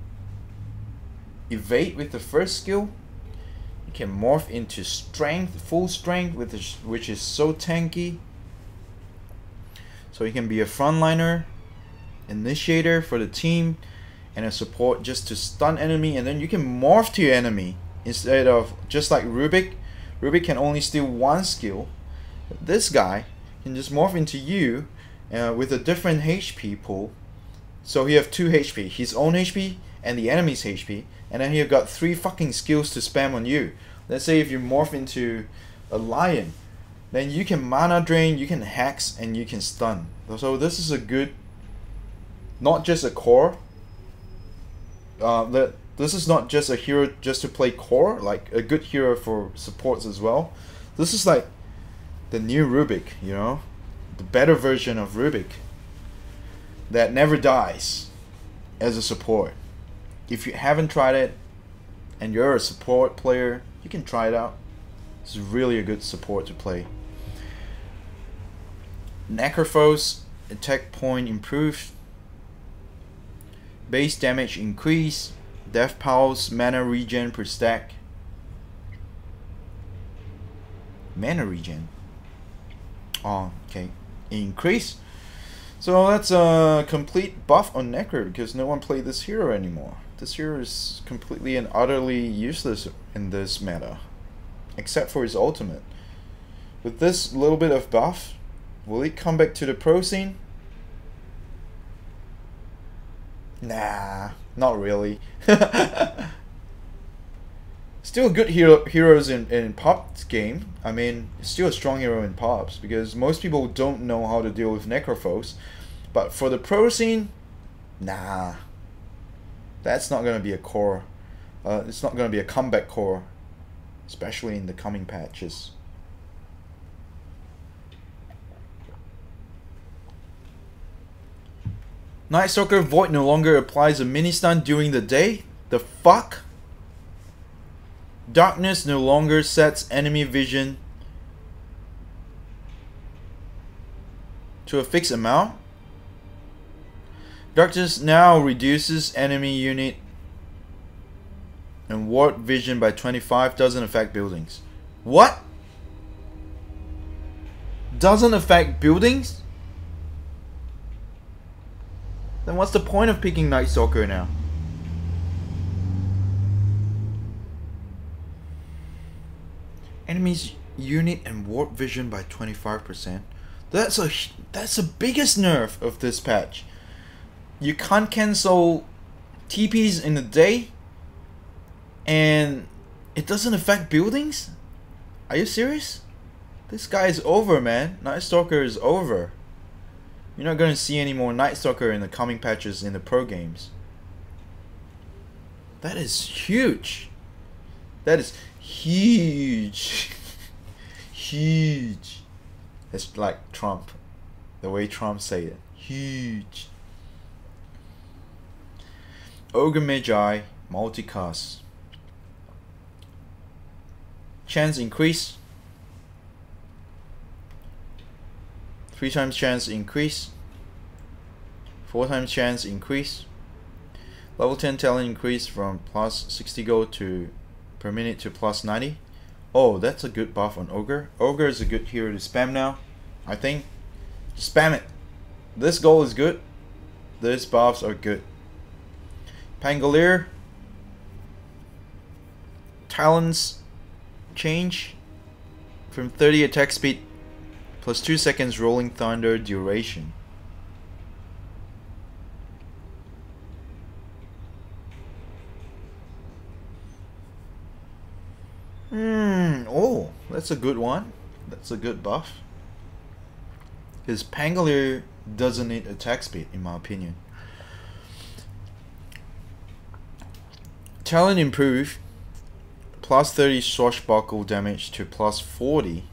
evade with the first skill. It can morph into strength, full strength, which is so tanky. So he can be a frontliner, initiator for the team, and a support just to stun enemy, and then you can morph to your enemy instead of just like Rubik. Rubik can only steal one skill. But this guy can just morph into you with a different HP pool. So he have 2 HP, his own HP and the enemy's HP, and then he got 3 fucking skills to spam on you. Let's say if you morph into a lion, then you can mana drain, you can hex, and you can stun. So this is a good not just a core. This is not just a hero just to play core, like a good hero for supports as well. This is like the new Rubik, you know, the better version of Rubik that never dies as a support. If you haven't tried it and you're a support player, you can try it out. It's really a good support to play. Necrophos attack point improved, base damage increase, death pulse, mana regen per stack. Mana regen. Oh, okay. Increase. So that's a complete buff on Necro because no one played this hero anymore. This hero is completely and utterly useless in this meta, except for his ultimate. With this little bit of buff, will he come back to the pro scene? Nah, not really. Still good heroes in Pop's game. I mean, still a strong hero in Pops because most people don't know how to deal with Necrophos. But for the pro scene, nah. That's not going to be a core. It's not going to be a comeback core, especially in the coming patches. Night Stalker Void no longer applies a mini stun during the day? The fuck? Darkness no longer sets enemy vision to a fixed amount? Darkness now reduces enemy unit and ward vision by 25, doesn't affect buildings. What? Doesn't affect buildings? Then what's the point of picking Night Stalker now? Enemies unit and warp vision by 25%. That's the biggest nerf of this patch. You can't cancel TPs in the day and it doesn't affect buildings? Are you serious? This guy is over, man. Night Stalker is over. You're not going to see any more Night Stalker in the coming patches in the pro games. That is huge. That is huge. Huge. It's like Trump. The way Trump say it. Huge. Ogre Magi multicast. Chance increase. 3 times chance increase. 4 times chance increase. Level 10 talent increase from plus 60 gold to per minute to plus 90. Oh, that's a good buff on Ogre. Ogre is a good hero to spam now, I think. Spam it. This gold is good. These buffs are good. Pangolier. Talents change from 30 attack speed plus 2 seconds rolling thunder duration. Oh, that's a good one. That's a good buff. His Pangolier doesn't need attack speed, in my opinion. Talent improve. Plus 30 swashbuckle damage to plus 40.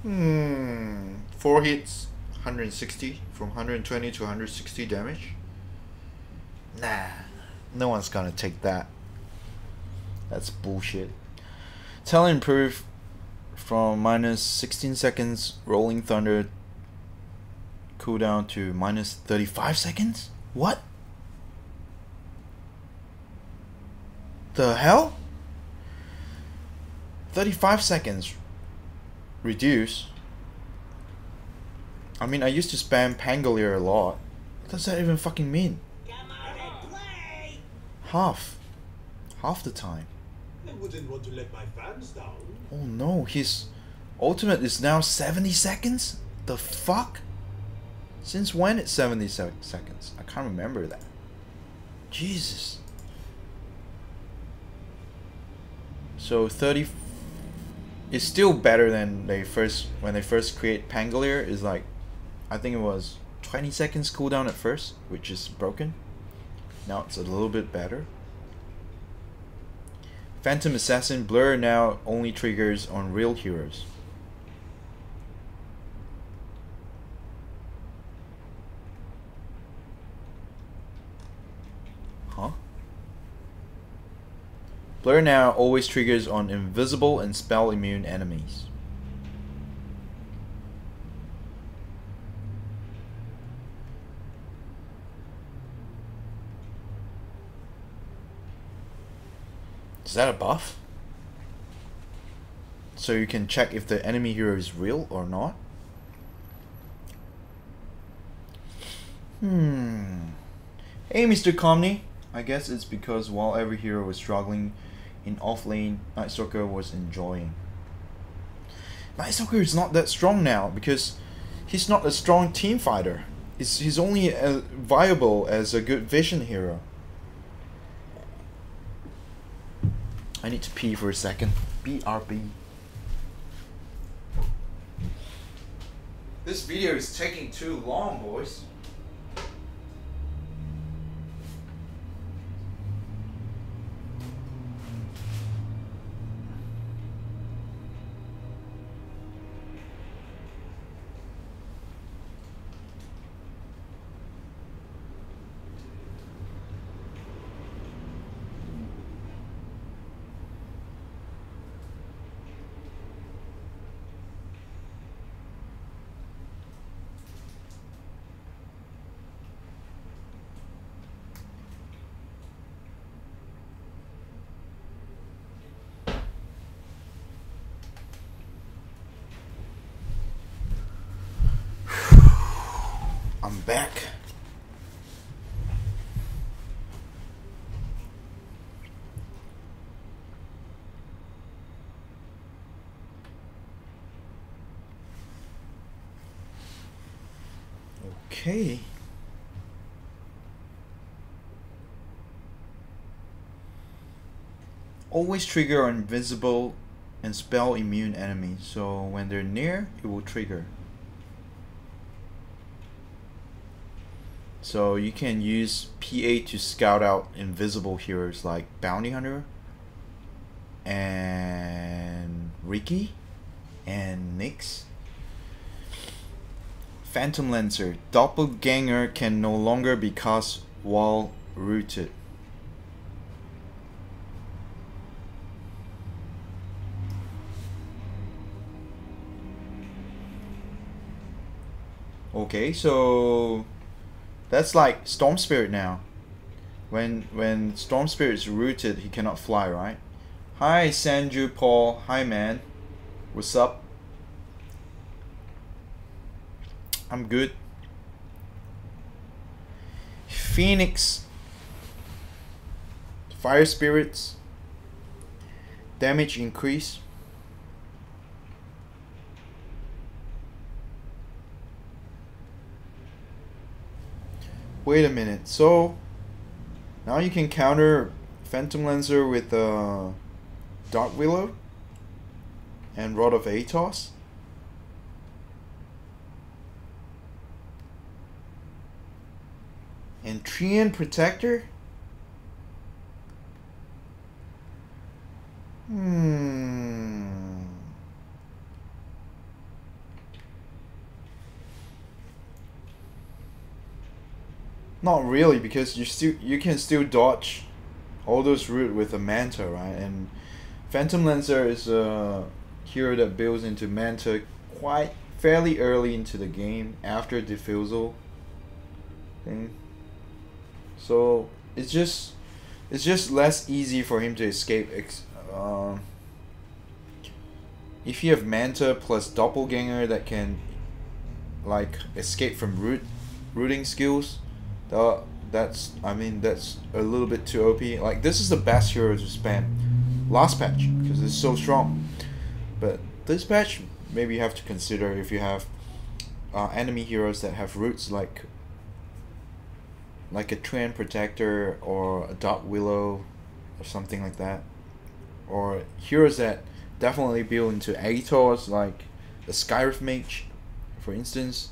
4 hits, 160. From 120 to 160 damage. Nah, no one's gonna take that. That's bullshit. Talent improve from minus 16 seconds rolling thunder cooldown to minus 35 seconds? What? The hell? 35 seconds reduce. I mean, I used to spam Pangolier a lot. What does that even fucking mean? Come out and play! Half the time. I wouldn't want to let my fans down. Oh no, his ultimate is now 70 seconds? The fuck? Since when it's 70 seconds? I can't remember that. Jesus. So 30 is still better than when they first create Pangolier. Is like, I think it was 20 seconds cooldown at first, which is broken. Now it's a little bit better. Phantom Assassin Blur now only triggers on real heroes. Huh? Blur now always triggers on invisible and spell immune enemies. Is that a buff? So you can check if the enemy hero is real or not? Hey Mr. Comney. I guess it's because while every hero was struggling in offlane, Night Stalker was enjoying. Night Stalker is not that strong now because he's not a strong team fighter. He's only viable as a good vision hero. I need to pee for a second. BRB. This video is taking too long, boys. I'm back. Okay. Always trigger on invisible and spell immune enemies, so when they're near, it will trigger. So you can use PA to scout out invisible heroes like Bounty Hunter and Ricky and Nyx. Phantom Lancer. Doppelganger can no longer be cast while rooted. Okay, so that's like Storm Spirit now. When Storm Spirit is rooted, he cannot fly, right? Hi Sanju Paul. Hi man. What's up? I'm good. Phoenix. Fire Spirits. Damage increase. Wait a minute, so now you can counter Phantom Lancer with Dark Willow and Rod of Atos. And Treant Protector? Not really, because you can still dodge all those root with a Manta, right? And Phantom Lancer is a hero that builds into Manta quite fairly early into the game after Diffusal thing. So it's just less easy for him to escape. If you have Manta plus Doppelganger that can like escape from rooting skills, that's a little bit too OP. Like this is the best hero to spam last patch because it's so strong. But this patch maybe you have to consider if you have enemy heroes that have roots like a Treant Protector or a Dark Willow or something like that, or heroes that definitely build into Atos like the Skyrith Mage, for instance.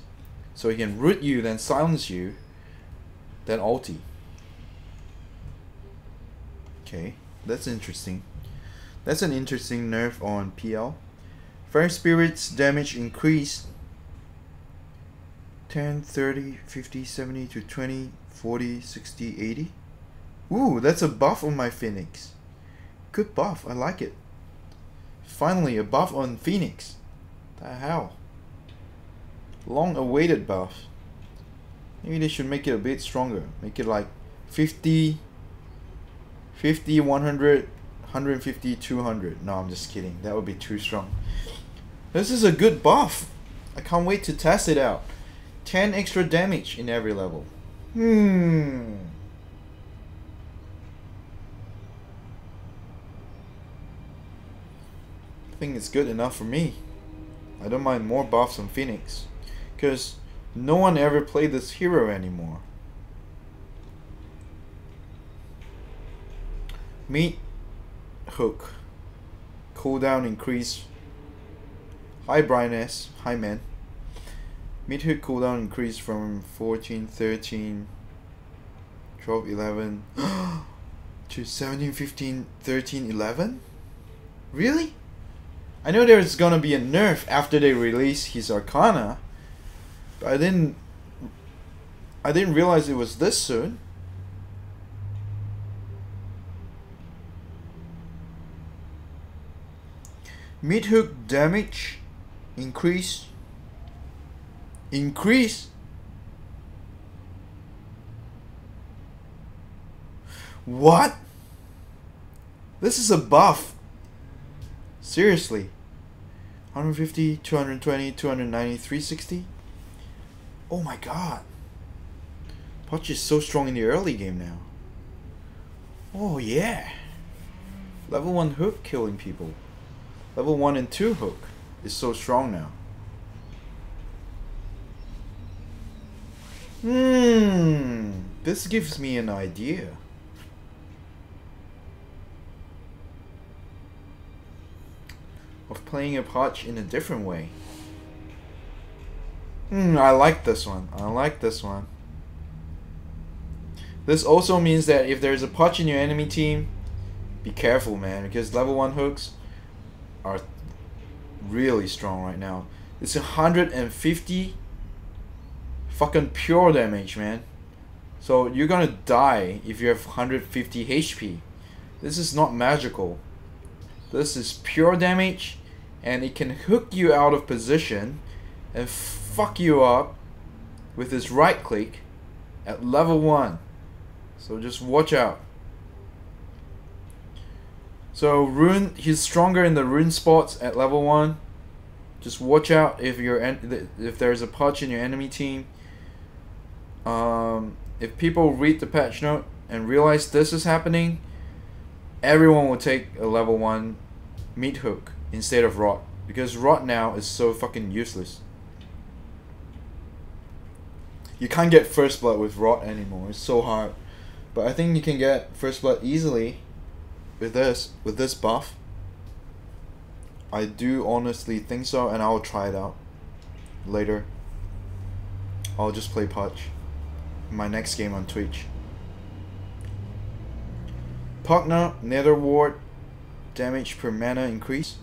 So he can root you, then silence you, then ulti. Okay, that's interesting. That's an interesting nerf on PL. Fire Spirit's damage increase 10, 30, 50, 70 to 20, 40, 60, 80. Ooh, that's a buff on my Phoenix. Good buff, I like it. Finally, a buff on Phoenix. The hell? Long awaited buff. Maybe they should make it a bit stronger. Make it like 50, 50, 100, 150, 200. No, I'm just kidding. That would be too strong. This is a good buff. I can't wait to test it out. 10 extra damage in every level. I think it's good enough for me. I don't mind more buffs on Phoenix, because no one ever played this hero anymore. Meat Hook. Cooldown increase. Hi brightness. Hi man. Meat Hook cooldown increase from 14, 13, 12, 11 to 17, 15, 13, 11? Really? I know there's gonna be a nerf after they release his Arcana, but I didn't realize it was this soon. Meat Hook damage increase. What? This is a buff. Seriously. 150, 220, 290, 360. Oh my god. Punch is so strong in the early game now. Oh yeah. Level 1 hook killing people. Level 1 and 2 hook is so strong now. This gives me an idea. Of playing a Potch in a different way. I like this one. I like this one. This also means that if there's a Potch in your enemy team, be careful, man, because level 1 hooks are really strong right now. It's 150 fucking pure damage, man. So you're gonna die if you have 150 HP. This is not magical. This is pure damage, and it can hook you out of position and fuck you up with his right click at level 1. So just watch out. So rune, he's stronger in the rune spots at level 1. Just watch out if if there's a Potch in your enemy team. If people read the patch note and realize this is happening, everyone will take a level 1 meat hook instead of rot, because rot now is so fucking useless. You can't get first blood with rot anymore. It's so hard. But I think you can get first blood easily with this buff. I do honestly think so, and I'll try it out later. I'll just play Potch my next game on Twitch. Pugna, Nether Ward, damage per mana increase.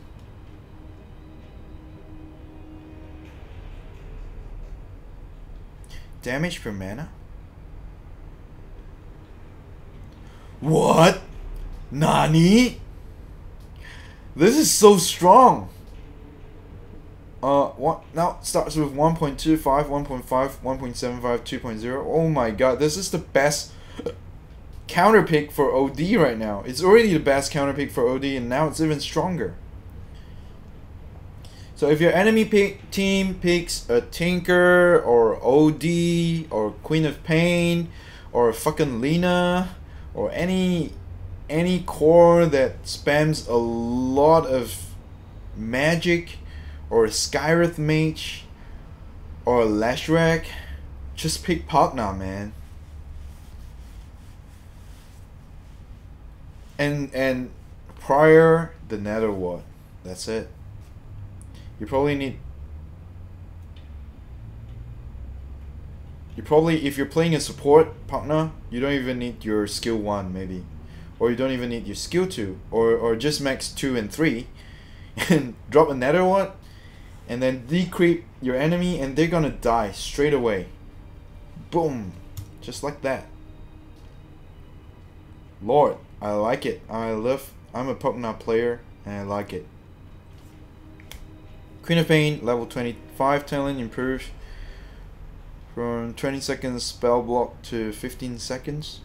Damage per mana? What? Nani? This is so strong. What now starts with 1.25, 1.5, 1.75, 2.0. Oh my god, this is the best counter pick for OD right now. It's already the best counter pick for OD, and now it's even stronger. So if your enemy team picks a Tinker or OD or Queen of Pain or fucking Lina or any core that spams a lot of magic, or a Skyrith Mage, or a Lashrak, just pick Pugna, man. And prior the Nether Ward. That's it. You probably need You probably, if you're playing a support partner, you don't even need your skill 1 maybe. Or you don't even need your skill 2. Or just max 2 and 3. And drop another one. And then decreep your enemy and they're gonna die straight away. Boom. Just like that. Lord, I like it. I'm a Pokemon player and I like it. Queen of Pain, level 25 talent improves from 20 seconds spell block to 15 seconds.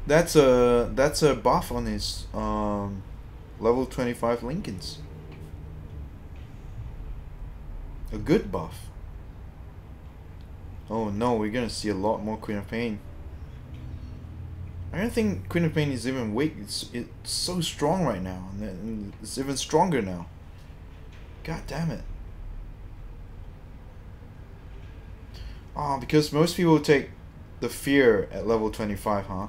That's a buff on his level 25 Lincolns. A good buff. Oh no, we're gonna see a lot more Queen of Pain. I don't think Queen of Pain is even weak. It's so strong right now, and it's even stronger now. God damn it. Because most people take the fear at level 25, huh?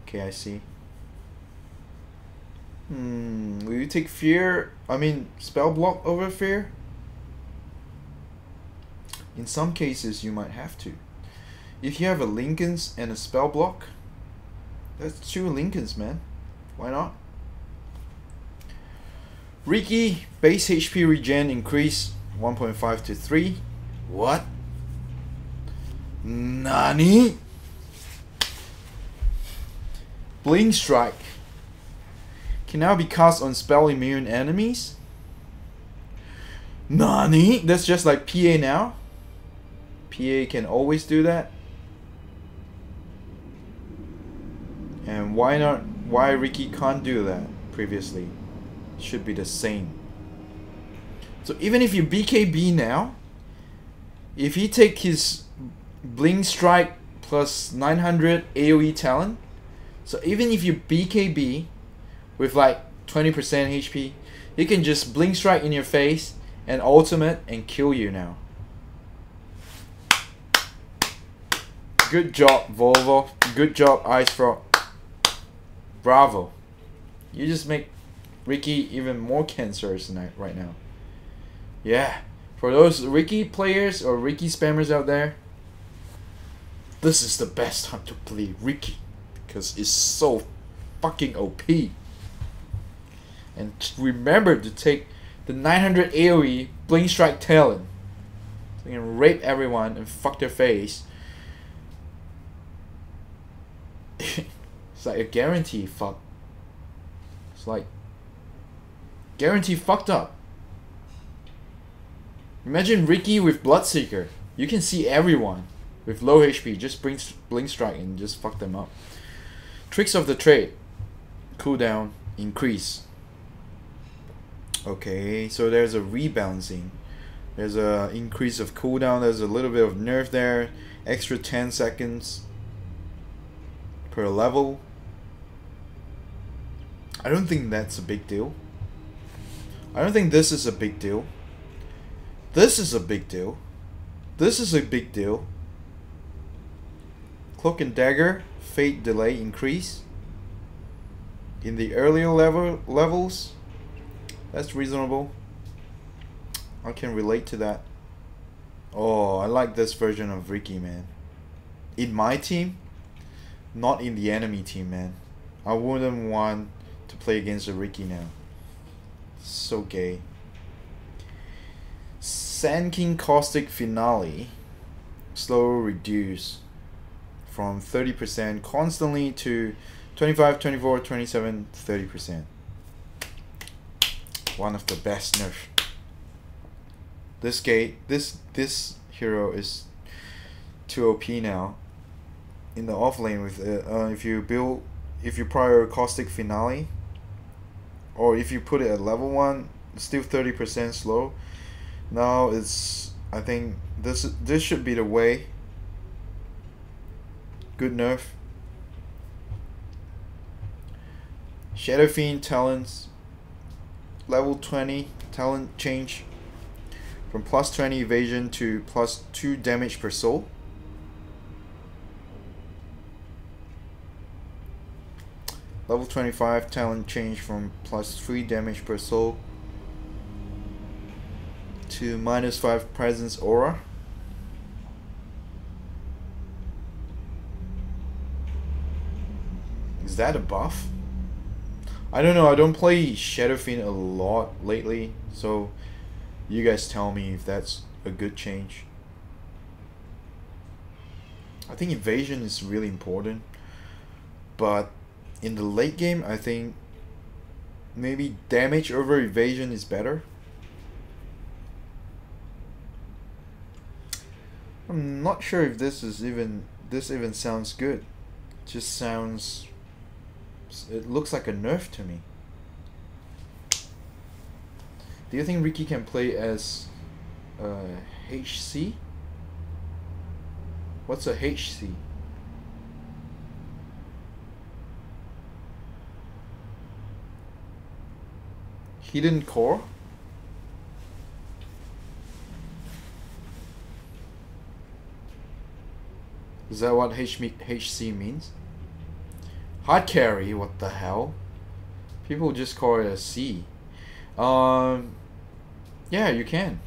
Okay, I see. Will you take fear? I mean, spell block over fear? In some cases, you might have to. If you have a Lincolns and a spell block, that's 2 Lincolns, man. Why not? Riki, base HP regen increase 1.5 to 3. What? Nani? Bling Strike can now be cast on spell immune enemies. Nani? That's just like PA now. PA can always do that. And why not? Why Riki can't do that previously? Should be the same. So even if you BKB now, if he take his Bling Strike plus 900 AoE talent, so even if you BKB with like 20% HP, he can just Bling Strike in your face and ultimate and kill you now. Good job, Volvo. Good job, Ice Frog. Bravo. You just make Riki even more cancerous right now. Yeah. For those Riki players or Riki spammers out there, this is the best time to play Riki. Because it's so fucking OP. And remember to take the 900 AoE Bling Strike talent. So you can rape everyone and fuck their face. It's like a guarantee fuck. It's like guarantee fucked up. Imagine Riki with Bloodseeker. You can see everyone with low HP. Just Bling Strike and just fuck them up. Tricks of the trade. Cooldown increase. Okay, so there's a rebalancing. There's a increase of cooldown. There's a little bit of nerf there. Extra 10 seconds per level. I don't think that's a big deal. I don't think this is a big deal. This is a big deal. This is a big deal. Cloak and Dagger, Fate Delay increase. In the earlier levels, that's reasonable. I can relate to that. Oh, I like this version of Riki, man. In my team, not in the enemy team, man. I wouldn't want to play against a Riki now. So gay. Sand King Caustic Finale. Slow reduce from 30% constantly to 25, 24, 27, 30%. One of the best nerfs. This hero is too OP now. In the off lane with if you prior Caustic Finale, or if you put it at level 1, it's still 30% slow. Now it's, I think this should be the way. Good nerf. Shadow Fiend talents, level 20 talent change from plus 20 evasion to plus 2 damage per soul. Level 25 talent change from plus 3 damage per soul to -5 presence aura. Is that a buff? I don't know, I don't play Shadow Fiend a lot lately, so you guys tell me if that's a good change. I think evasion is really important, but in the late game I think maybe damage over evasion is better. I'm not sure if this even sounds good. It just sounds, it looks like a nerf to me. Do you think Ricky can play as HC? What's a HC? Hidden core? Is that what HC means? Hard carry, what the hell? People just call it a C. Yeah, you can.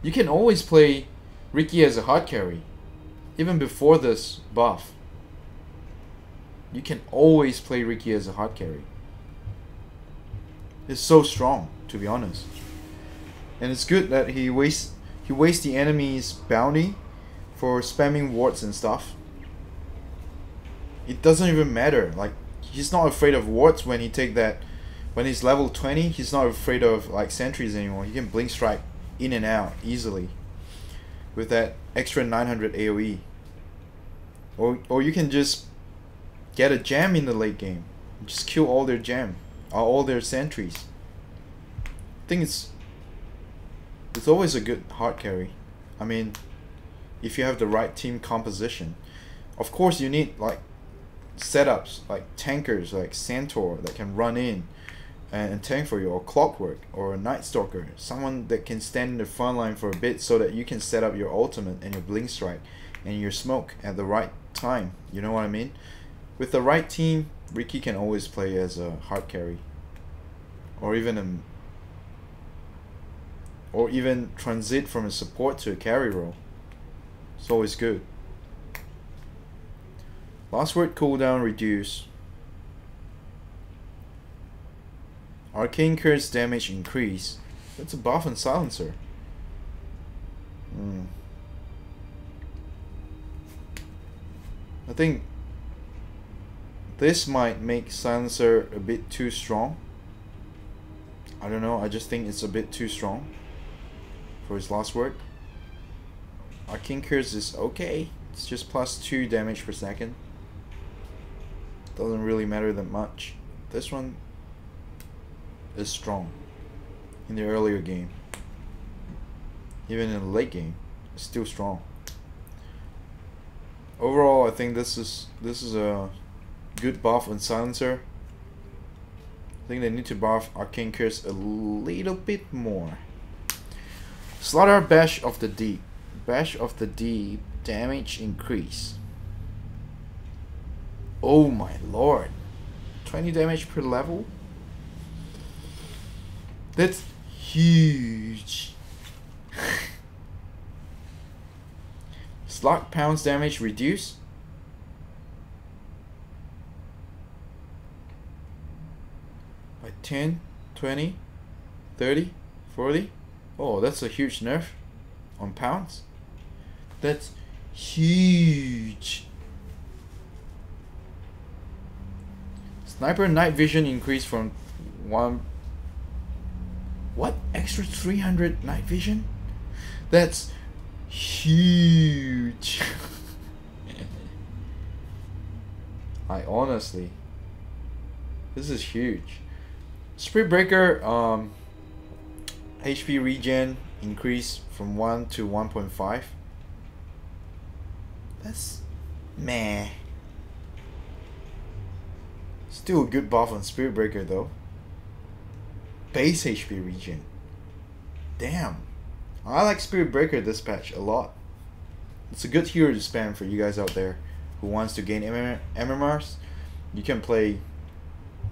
You can always play Ricky as a hard carry. Even before this buff. You can always play Ricky as a hard carry. It's so strong, to be honest. And it's good that he wastes the enemy's bounty for spamming wards and stuff. It doesn't even matter. Like, he's not afraid of wards when he take that. When he's level 20, he's not afraid of like sentries anymore. He can blink strike in and out easily with that extra 900 AoE. Or you can just get a jam in the late game. Just kill all their jam, all their sentries. I think it's always a good hard carry. I mean, if you have the right team composition. Of course you need like setups like tankers like Centaur that can run in and tank for you, or Clockwork, or a Night Stalker, someone that can stand in the front line for a bit so that you can set up your ultimate and your blink strike and your smoke at the right time. You know what I mean? With the right team, Ricky can always play as a hard carry, or even transit from a support to a carry role. It's always good. Last word cooldown reduce. Arcane Curse damage increase. That's a buff and silencer. I think this might make silencer a bit too strong. I don't know, I just think it's a bit too strong for his last word. Arcane Curse is okay. It's just +2 damage per second. Doesn't really matter that much. This one is strong in the earlier game. Even in the late game, it's still strong. Overall, I think this is a good buff on silencer. I think they need to buff Arcane Curse a little bit more. Slaughter Bash of the Deep. Bash of the Deep damage increase. Oh my lord. 20 damage per level? That's huge. Slug pounds damage reduce. By 10, 20, 30, 40. Oh, that's a huge nerf on pounds. That's huge. Sniper night vision increase from 1. What? Extra 300 night vision? That's huge. I honestly, this is huge. Spirit Breaker HP regen increase from 1 to 1.5. That's meh. Still a good buff on Spirit Breaker though. Base HP regen. Damn. I like Spirit Breaker this patch a lot. It's a good hero to spam for you guys out there who wants to gain MMRs. You can play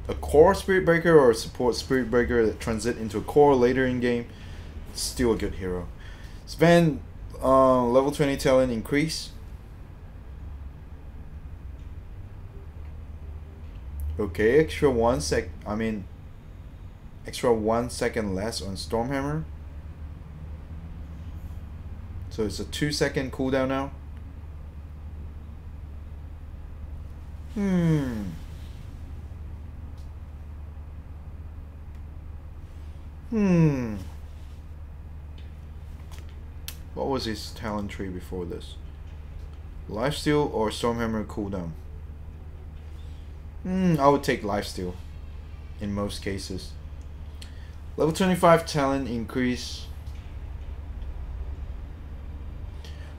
a core Spirit Breaker or a support Spirit Breaker that transit into a core later in game. still a good hero. Sven, level 20 talent increase. Okay, extra 1 second less on Stormhammer. So it's a 2-second cooldown now. What was his talent tree before this? Lifesteal or Stormhammer cooldown? I would take Lifesteal in most cases. Level 25 talent increase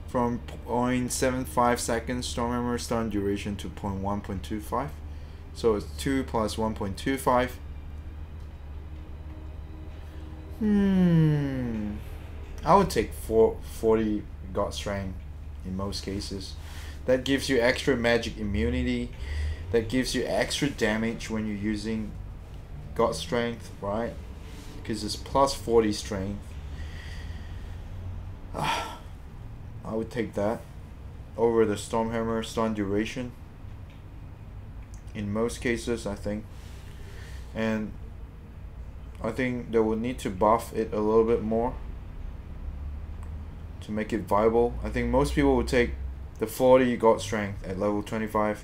from 0.75 seconds Stormhammer stun duration to 0.1.25. So it's 2 plus 1.25. I would take 40 God Strength in most cases. That gives you extra magic immunity. That gives you extra damage when you're using God Strength, right? Because it's plus 40 strength. I would take that over the Stormhammer stun duration in most cases, I think. And I think they will need to buff it a little bit more to make it viable. I think most people will take the 40 God Strength at level 25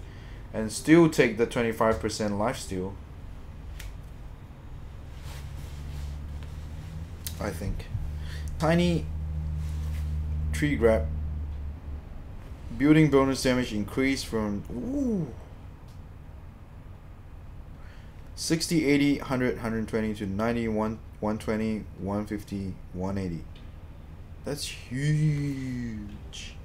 and still take the 25% lifesteal. I think. Tiny tree grab. Building bonus damage increase from 60, 80, 100, 120 to 90, 120, 150, 180. That's huge.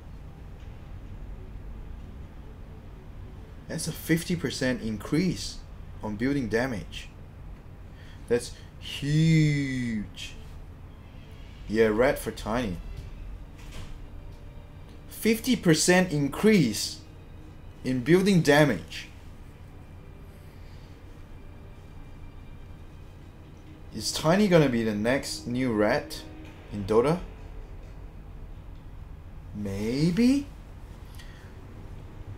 That's a 50% increase on building damage. That's huge. Yeah, red for tiny. 50% increase in building damage. Is Tiny gonna be the next new rat in Dota? Maybe?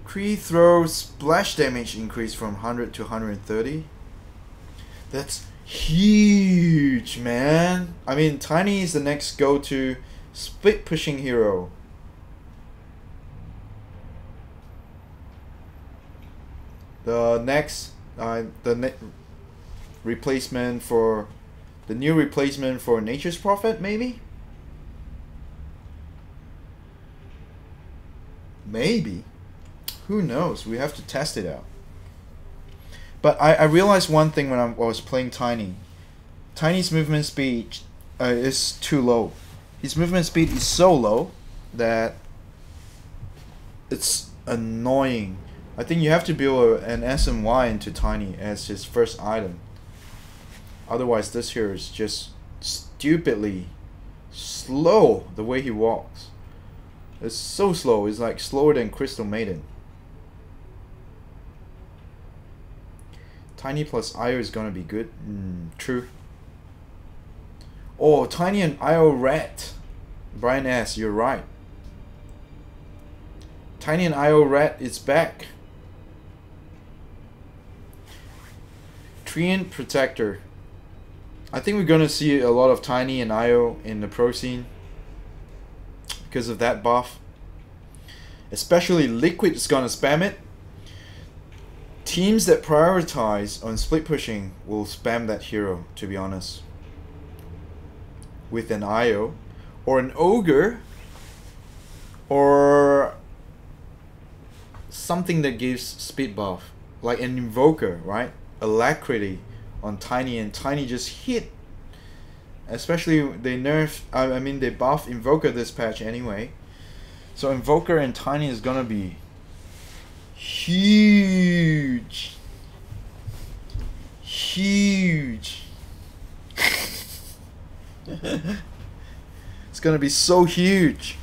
Tree throw splash damage increase from 100 to 130. That's huge, man. I mean, Tiny is the next go-to split pushing hero. The next, replacement for the new replacement for Nature's Prophet, maybe. Maybe. Who knows? We have to test it out. But I realized one thing when I was playing Tiny. Tiny's movement speed is too low. His movement speed is so low that it's annoying. I think you have to build an SMY into Tiny as his first item. Otherwise, this here is just stupidly slow the way he walks. It's so slow. It's like slower than Crystal Maiden. Tiny plus IO is gonna be good. True. Oh, Tiny and IO rat. Brian S, you're right. Tiny and IO rat is back. Treant Protector. I think we're gonna see a lot of Tiny and IO in the pro scene because of that buff. Especially Liquid is gonna spam it. Teams that prioritize on split pushing will spam that hero, to be honest. With an IO or an Ogre or something that gives speed buff, like an Invoker, right? Alacrity on Tiny, and Tiny just hit. Especially they nerf, I mean they buff Invoker this patch anyway. So Invoker and Tiny is gonna be huge. Huge. It's gonna be so huge.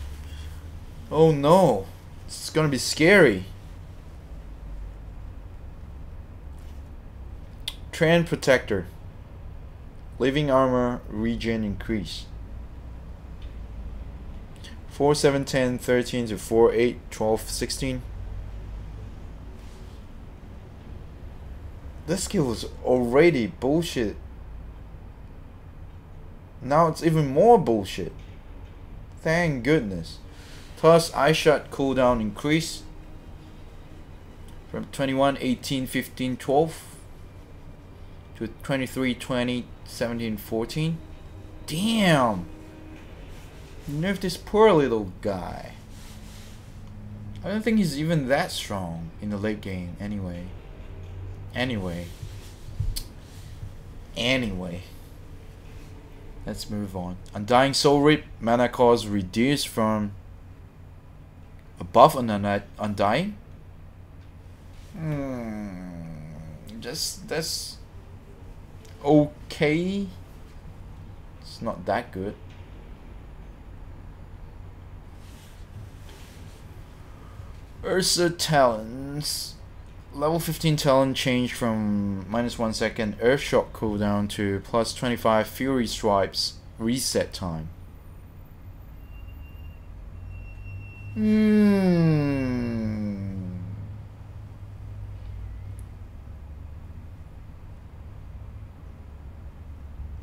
Oh no. It's gonna be scary. Treant Protector. Living armor regen increase. 4, 7, 10, 13 to 4, 8, 12, 16. This skill was already bullshit. Now it's even more bullshit. Thank goodness. Plus, eye shot cooldown increase from 21, 18, 15, 12 to 23, 20, 17, 14. Damn! Nerf this poor little guy. I don't think he's even that strong in the late game anyway. Anyway. Let's move on. Undying Soul Rip mana cost reduced from a buff on Undying. That's okay. It's not that good. Ursa talents. Level 15 talent change from -1 second Earth Shock cooldown to +25 Fury Stripes reset time.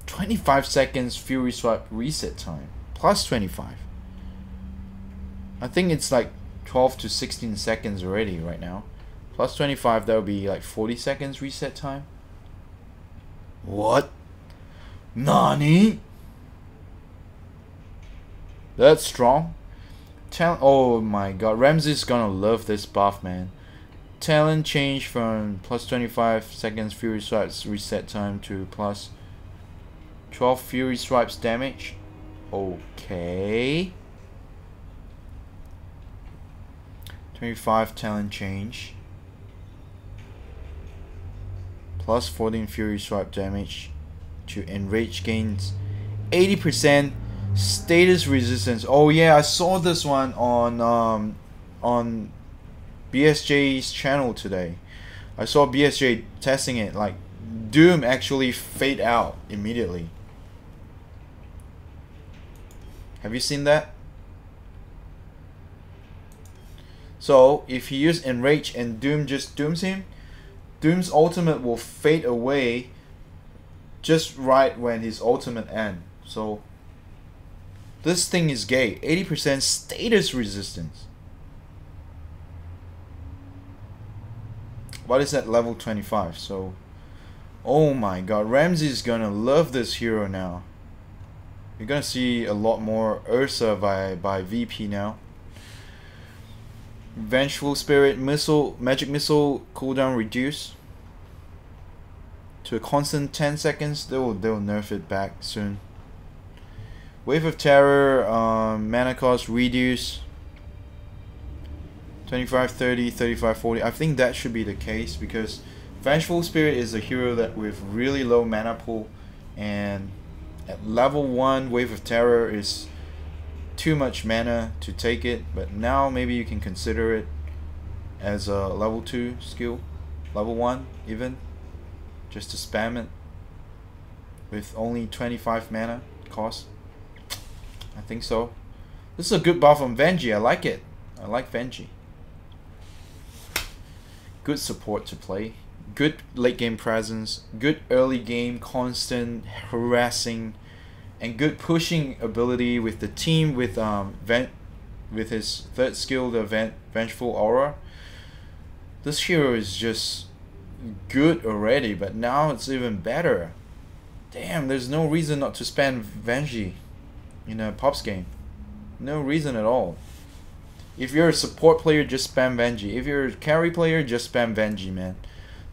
25 seconds Fury Swipe reset time. +25. I think it's like 12 to 16 seconds already right now. +25, that would be like 40 seconds reset time. What? Nani? That's strong. Oh my god, Ramsey's gonna love this buff, man. Talent change from +25 seconds Fury Swipes reset time to +12 Fury Swipes damage. Okay. 25 talent change. +14 Fury Swipe damage to Enrage gains 80% status resistance. Oh yeah, I saw this one on BSJ's channel today. I saw BSJ testing it. Like, Doom actually fade out immediately. Have you seen that? So if he uses Enrage and Doom just dooms him, Doom's ultimate will fade away just right when his ultimate ends. So this thing is gay. 80% status resistance. What is that level 25? So, oh my god, Ramsey's gonna love this hero now. You're gonna see a lot more Ursa by VP now. Vengeful Spirit Missile, Magic Missile cooldown reduce to a constant 10 seconds. They'll nerf it back soon. Wave of Terror, mana cost reduce 25, 30, 35, 40. I think that should be the case because Vengeful Spirit is a hero that with really low mana pool, and at level 1 Wave of Terror is too much mana to take it, but now maybe you can consider it as a level 2 skill, level 1 even, just to spam it with only 25 mana cost. I think so. This is a good buff on Venji. I like it. I like Venji. Good support to play, good late game presence, good early game constant harassing, and good pushing ability with the team with with his third skill, the Vengeful Aura. This hero is just good already, but now it's even better. Damn, there's no reason not to spam Venji in a Pops game. No reason at all. If you're a support player, just spam Venji. If you're a carry player, just spam Venji, man.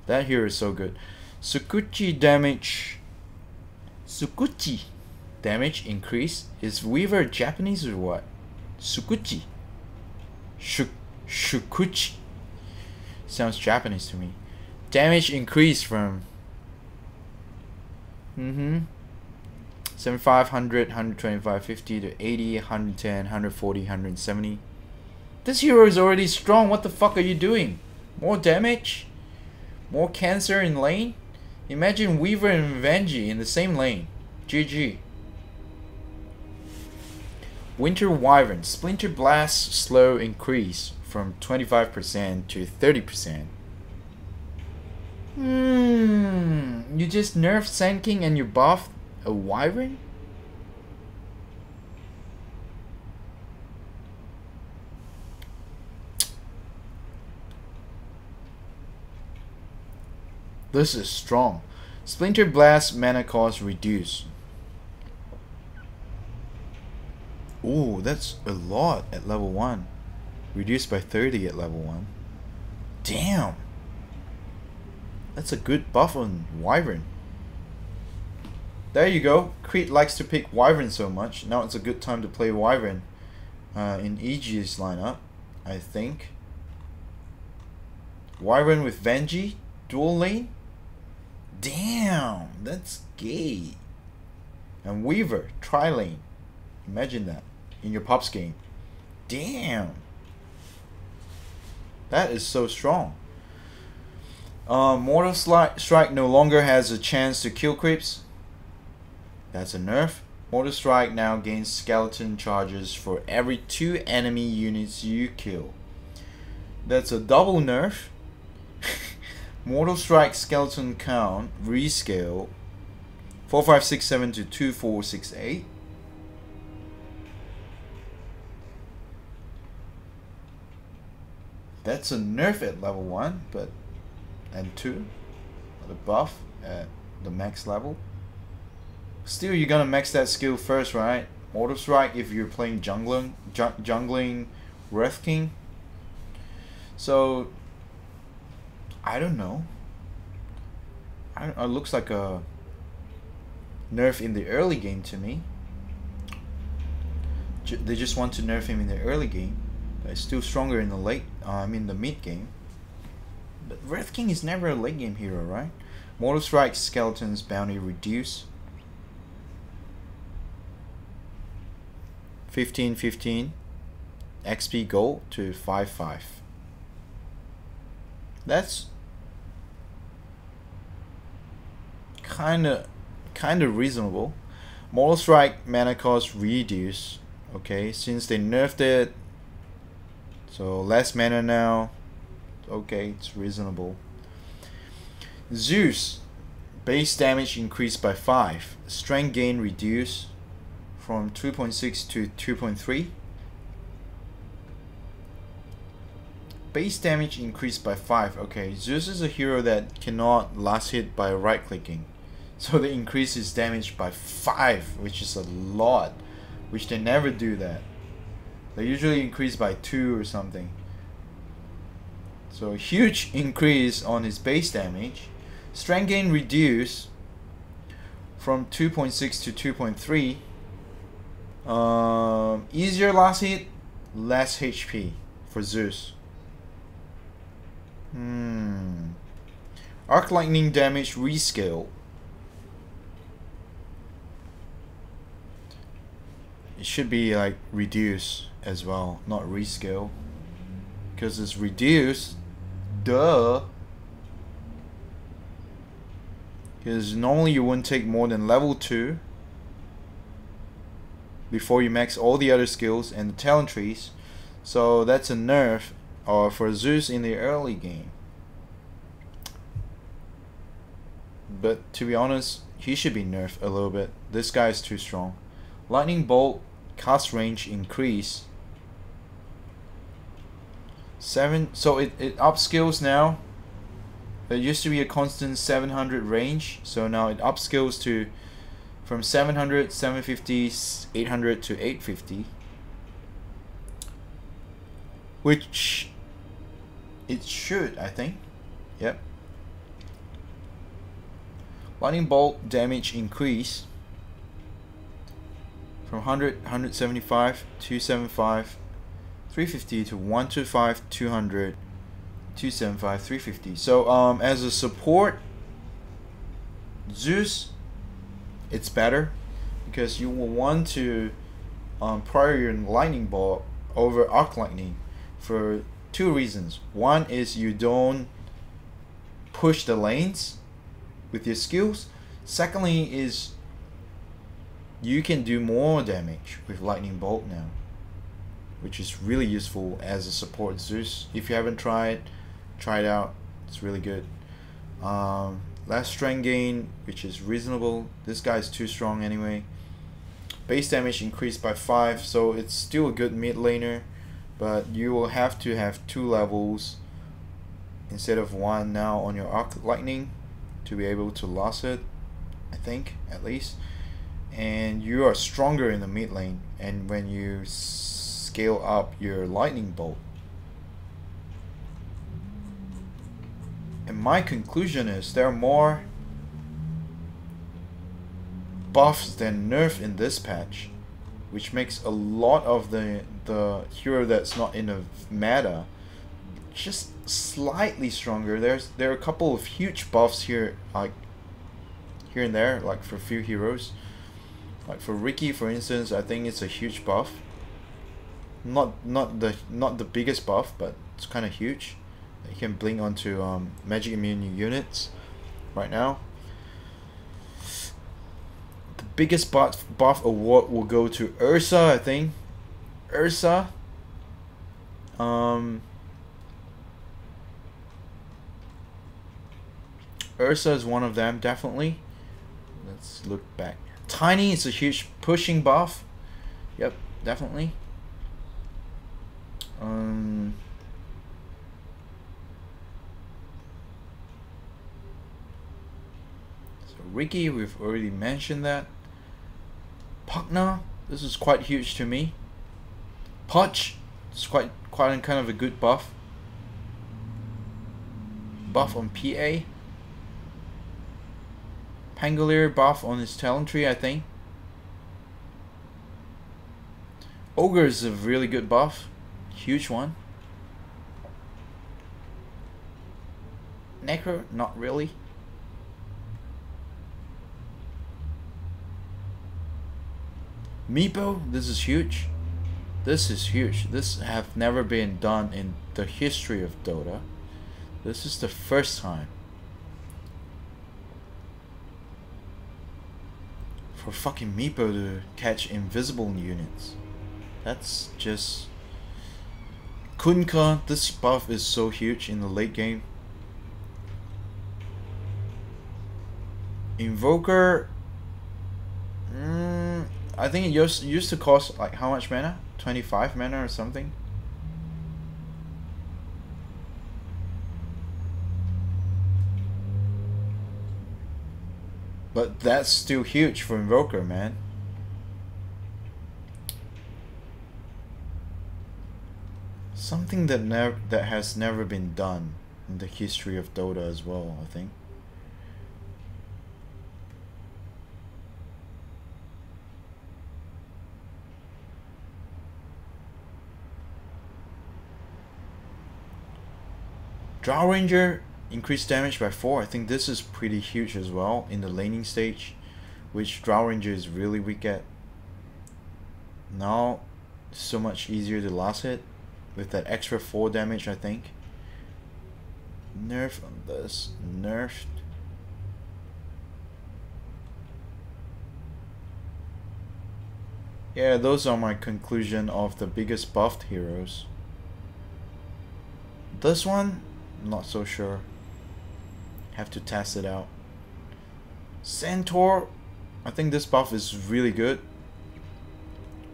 That hero is so good. Sukuchi damage. Sukuchi damage increase. Is Weaver Japanese or what? Sukuchi. Shukuchi. Sounds Japanese to me. Damage increase from 75, 100, 125, 50 to 80, 110, 140, 170. This hero is already strong. What the fuck are you doing? More damage? More cancer in lane? Imagine Weaver and Venji in the same lane. GG. Winter Wyvern. Splinter Blast slow increase from 25% to 30%. You just nerfed Sand King and you buffed a Wyvern? This is strong. Splinter Blast mana cost reduce. Ooh, that's a lot at level 1. Reduced by 30 at level 1. Damn! That's a good buff on Wyvern. There you go. Creed likes to pick Wyvern so much. Now it's a good time to play Wyvern in EG's lineup, I think. Wyvern with Venji, dual lane. Damn, that's gay. And Weaver, tri-lane. Imagine that in your Pops game. Damn. That is so strong. Mortal Strike no longer has a chance to kill creeps. That's a nerf. Mortal Strike now gains skeleton charges for every 2 enemy units you kill. That's a double nerf. Mortal Strike skeleton count rescale 4567 to 2468. That's a nerf at level 1, but and 2, the buff at the max level. Still, you're gonna max that skill first, right? Mortal Strike if you're playing jungling Wrath King. So I don't know. It looks like a nerf in the early game to me. They just want to nerf him in the early game. But it's still stronger in the late. The mid game. But Wrath King is never a late game hero, right? Mortal Strike skeletons bounty reduce. 15 XP gold to 5. That's kinda reasonable. Mortal Strike mana cost reduce. Okay, since they nerfed it, so less mana now. Okay, it's reasonable. Zeus, base damage increased by 5. Strength gain reduced from 2.6 to 2.3. Base damage increased by 5. Okay, Zeus is a hero that cannot last hit by right clicking. So they increase his damage by 5, which is a lot. Which they never do that. They usually increase by 2 or something. So a huge increase on his base damage. Strength gain reduced from 2.6 to 2.3. Easier last hit, less HP for Zeus. Arc lightning damage rescale. It should be like reduce as well, not rescale, because it's reduced. Duh. Because normally you wouldn't take more than level 2 before you max all the other skills and the talent trees. So that's a nerf for Zeus in the early game. But to be honest, he should be nerfed a little bit. This guy is too strong. Lightning Bolt cast range increase 7, so it upscales now. There used to be a constant 700 range, so now it upscales to from 700, 750, 800 to 850, which it should, I think. Yep. Lightning Bolt damage increase from 100, 175, 275, 350 to 125, 200, 275, 350. So as a support, Zeus, it's better because you will want to prior your Lightning Bolt over Arc Lightning for 2 reasons. One is you don't push the lanes with your skills. Secondly is you can do more damage with Lightning Bolt now, which is really useful as a support Zeus. If you haven't tried it out. It's really good. Less strength gain, which is reasonable. This guy is too strong anyway. Base damage increased by 5, so it's still a good mid laner, but you will have to have 2 levels instead of 1 now on your Arc Lightning to be able to last it, I think, at least. And you are stronger in the mid lane, and when you scale up your Lightning Bolt. And my conclusion is there are more buffs than nerf in this patch, which makes a lot of the hero that's not in the meta just slightly stronger. There are a couple of huge buffs here, like here and there, like for a few heroes. Like for Ricky, for instance, I think it's a huge buff. Not the biggest buff, but it's kind of huge. You can blink onto magic immune units right now. The biggest buff award will go to Ursa, I think. Ursa. Ursa is one of them, definitely. Let's look back. Tiny is a huge pushing buff. Yep, definitely. Ricky, we've already mentioned that. Pugna, this is quite huge to me. Pudge, it's quite kind of a good buff. Buff on PA. Pangolier buff on his talent tree, I think. Ogre is a really good buff, huge one. Necro, not really. Meepo, this is huge. This is huge. This have never been done in the history of Dota. This is the first time. For fucking Meepo to catch invisible units. That's just... Kunkka, this buff is so huge in the late game. Invoker... I think it used to cost like how much mana? 25 mana or something. But that's still huge for Invoker, man. Something that has never been done in the history of Dota as well, I think. Drow Ranger increased damage by 4. I think this is pretty huge as well in the laning stage, which Drow Ranger is really weak at. Now it's so much easier to last hit with that extra 4 damage, I think. Nerf on this. Nerfed. Yeah, those are my conclusion of the biggest buffed heroes. This one, not so sure. Have to test it out. Centaur, I think this buff is really good.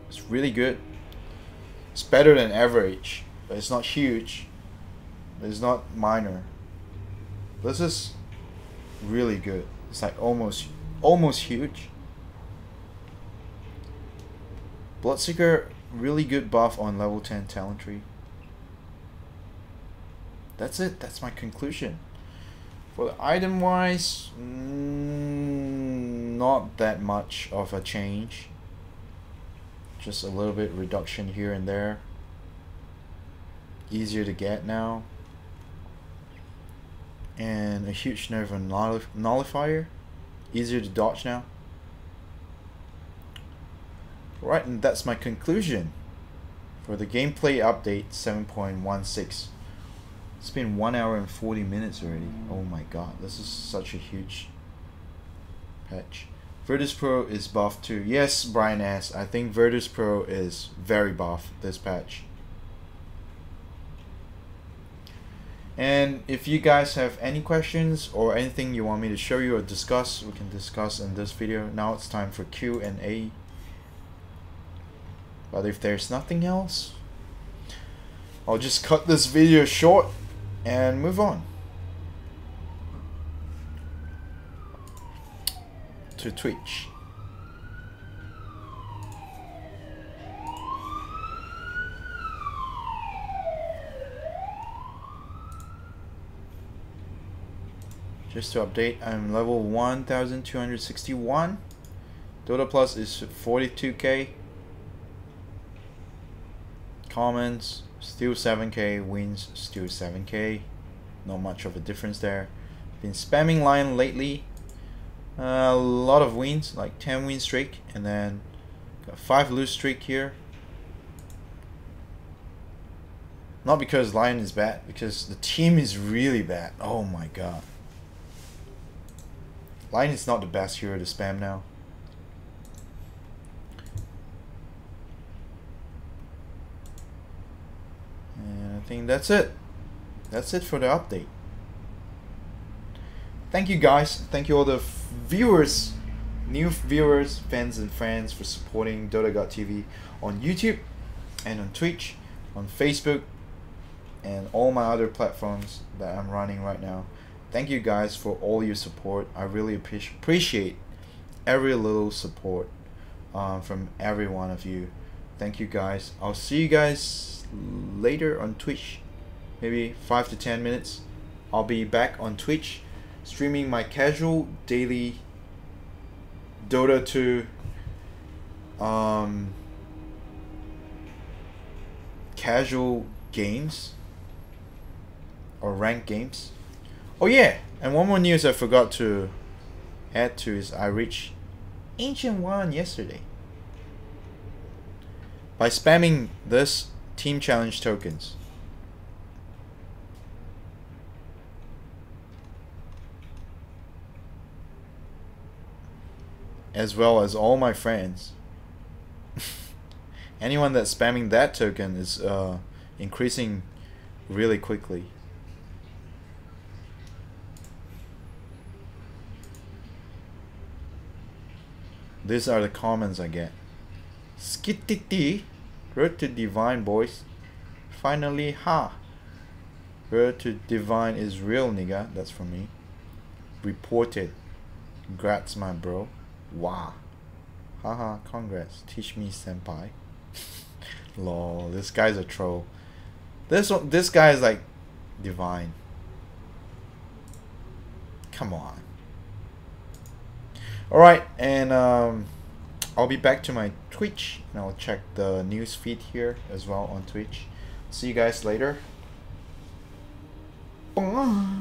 It's really good. It's better than average, but it's not huge. It's not minor. This is really good. It's like almost huge. Bloodseeker, really good buff on level 10 talent tree. That's it. That's my conclusion. For the item wise, not that much of a change. Just a little bit reduction here and there. Easier to get now. And a huge nerf on nullifier. Easier to dodge now. Right, and that's my conclusion for the gameplay update 7.16. It's been 1 hour and 40 minutes already. Oh my god, this is such a huge patch. Virtus Pro is buffed too. Yes, Brian S. I think Virtus Pro is very buff this patch. And if you guys have any questions or anything you want me to show you or discuss, we can discuss in this video. Now it's time for Q&A. But if there's nothing else, I'll just cut this video short and move on to Twitch. Just to update, I'm level 1261. Dota Plus is 42k. Commons still 7k, wins still 7k. Not much of a difference there. Been spamming Lion lately. A lot of wins, like 10 win streak, and then got 5 lose streak here. Not because Lion is bad, because the team is really bad. Oh my god. Lion is not the best hero to spam now. And I think that's it. That's it for the update. Thank you guys. Thank you all the viewers, new viewers, fans and friends for supporting DotaGodTV on YouTube and on Twitch, on Facebook, and all my other platforms that I'm running right now. Thank you guys for all your support. I really appreciate every little support from every one of you. Thank you guys. I'll see you guys later on Twitch, maybe 5 to 10 minutes. I'll be back on Twitch streaming my casual daily Dota 2 casual games or ranked games. Oh yeah, and one more news I forgot to add to is I reached Ancient 1 yesterday by spamming this team challenge tokens. As well as all my friends. Anyone that's spamming that token is increasing really quickly. These are the comments I get. Skittity, road to divine, boys. Finally, ha. Road to divine is real, nigga. That's from me. Reported. Congrats, my bro. Wow. Haha, congrats. Teach me, senpai. Lol, this guy's a troll. This guy is like divine. Come on. Alright, and I'll be back to my Twitch and I'll check the news feed here as well on Twitch. See you guys later. Bye.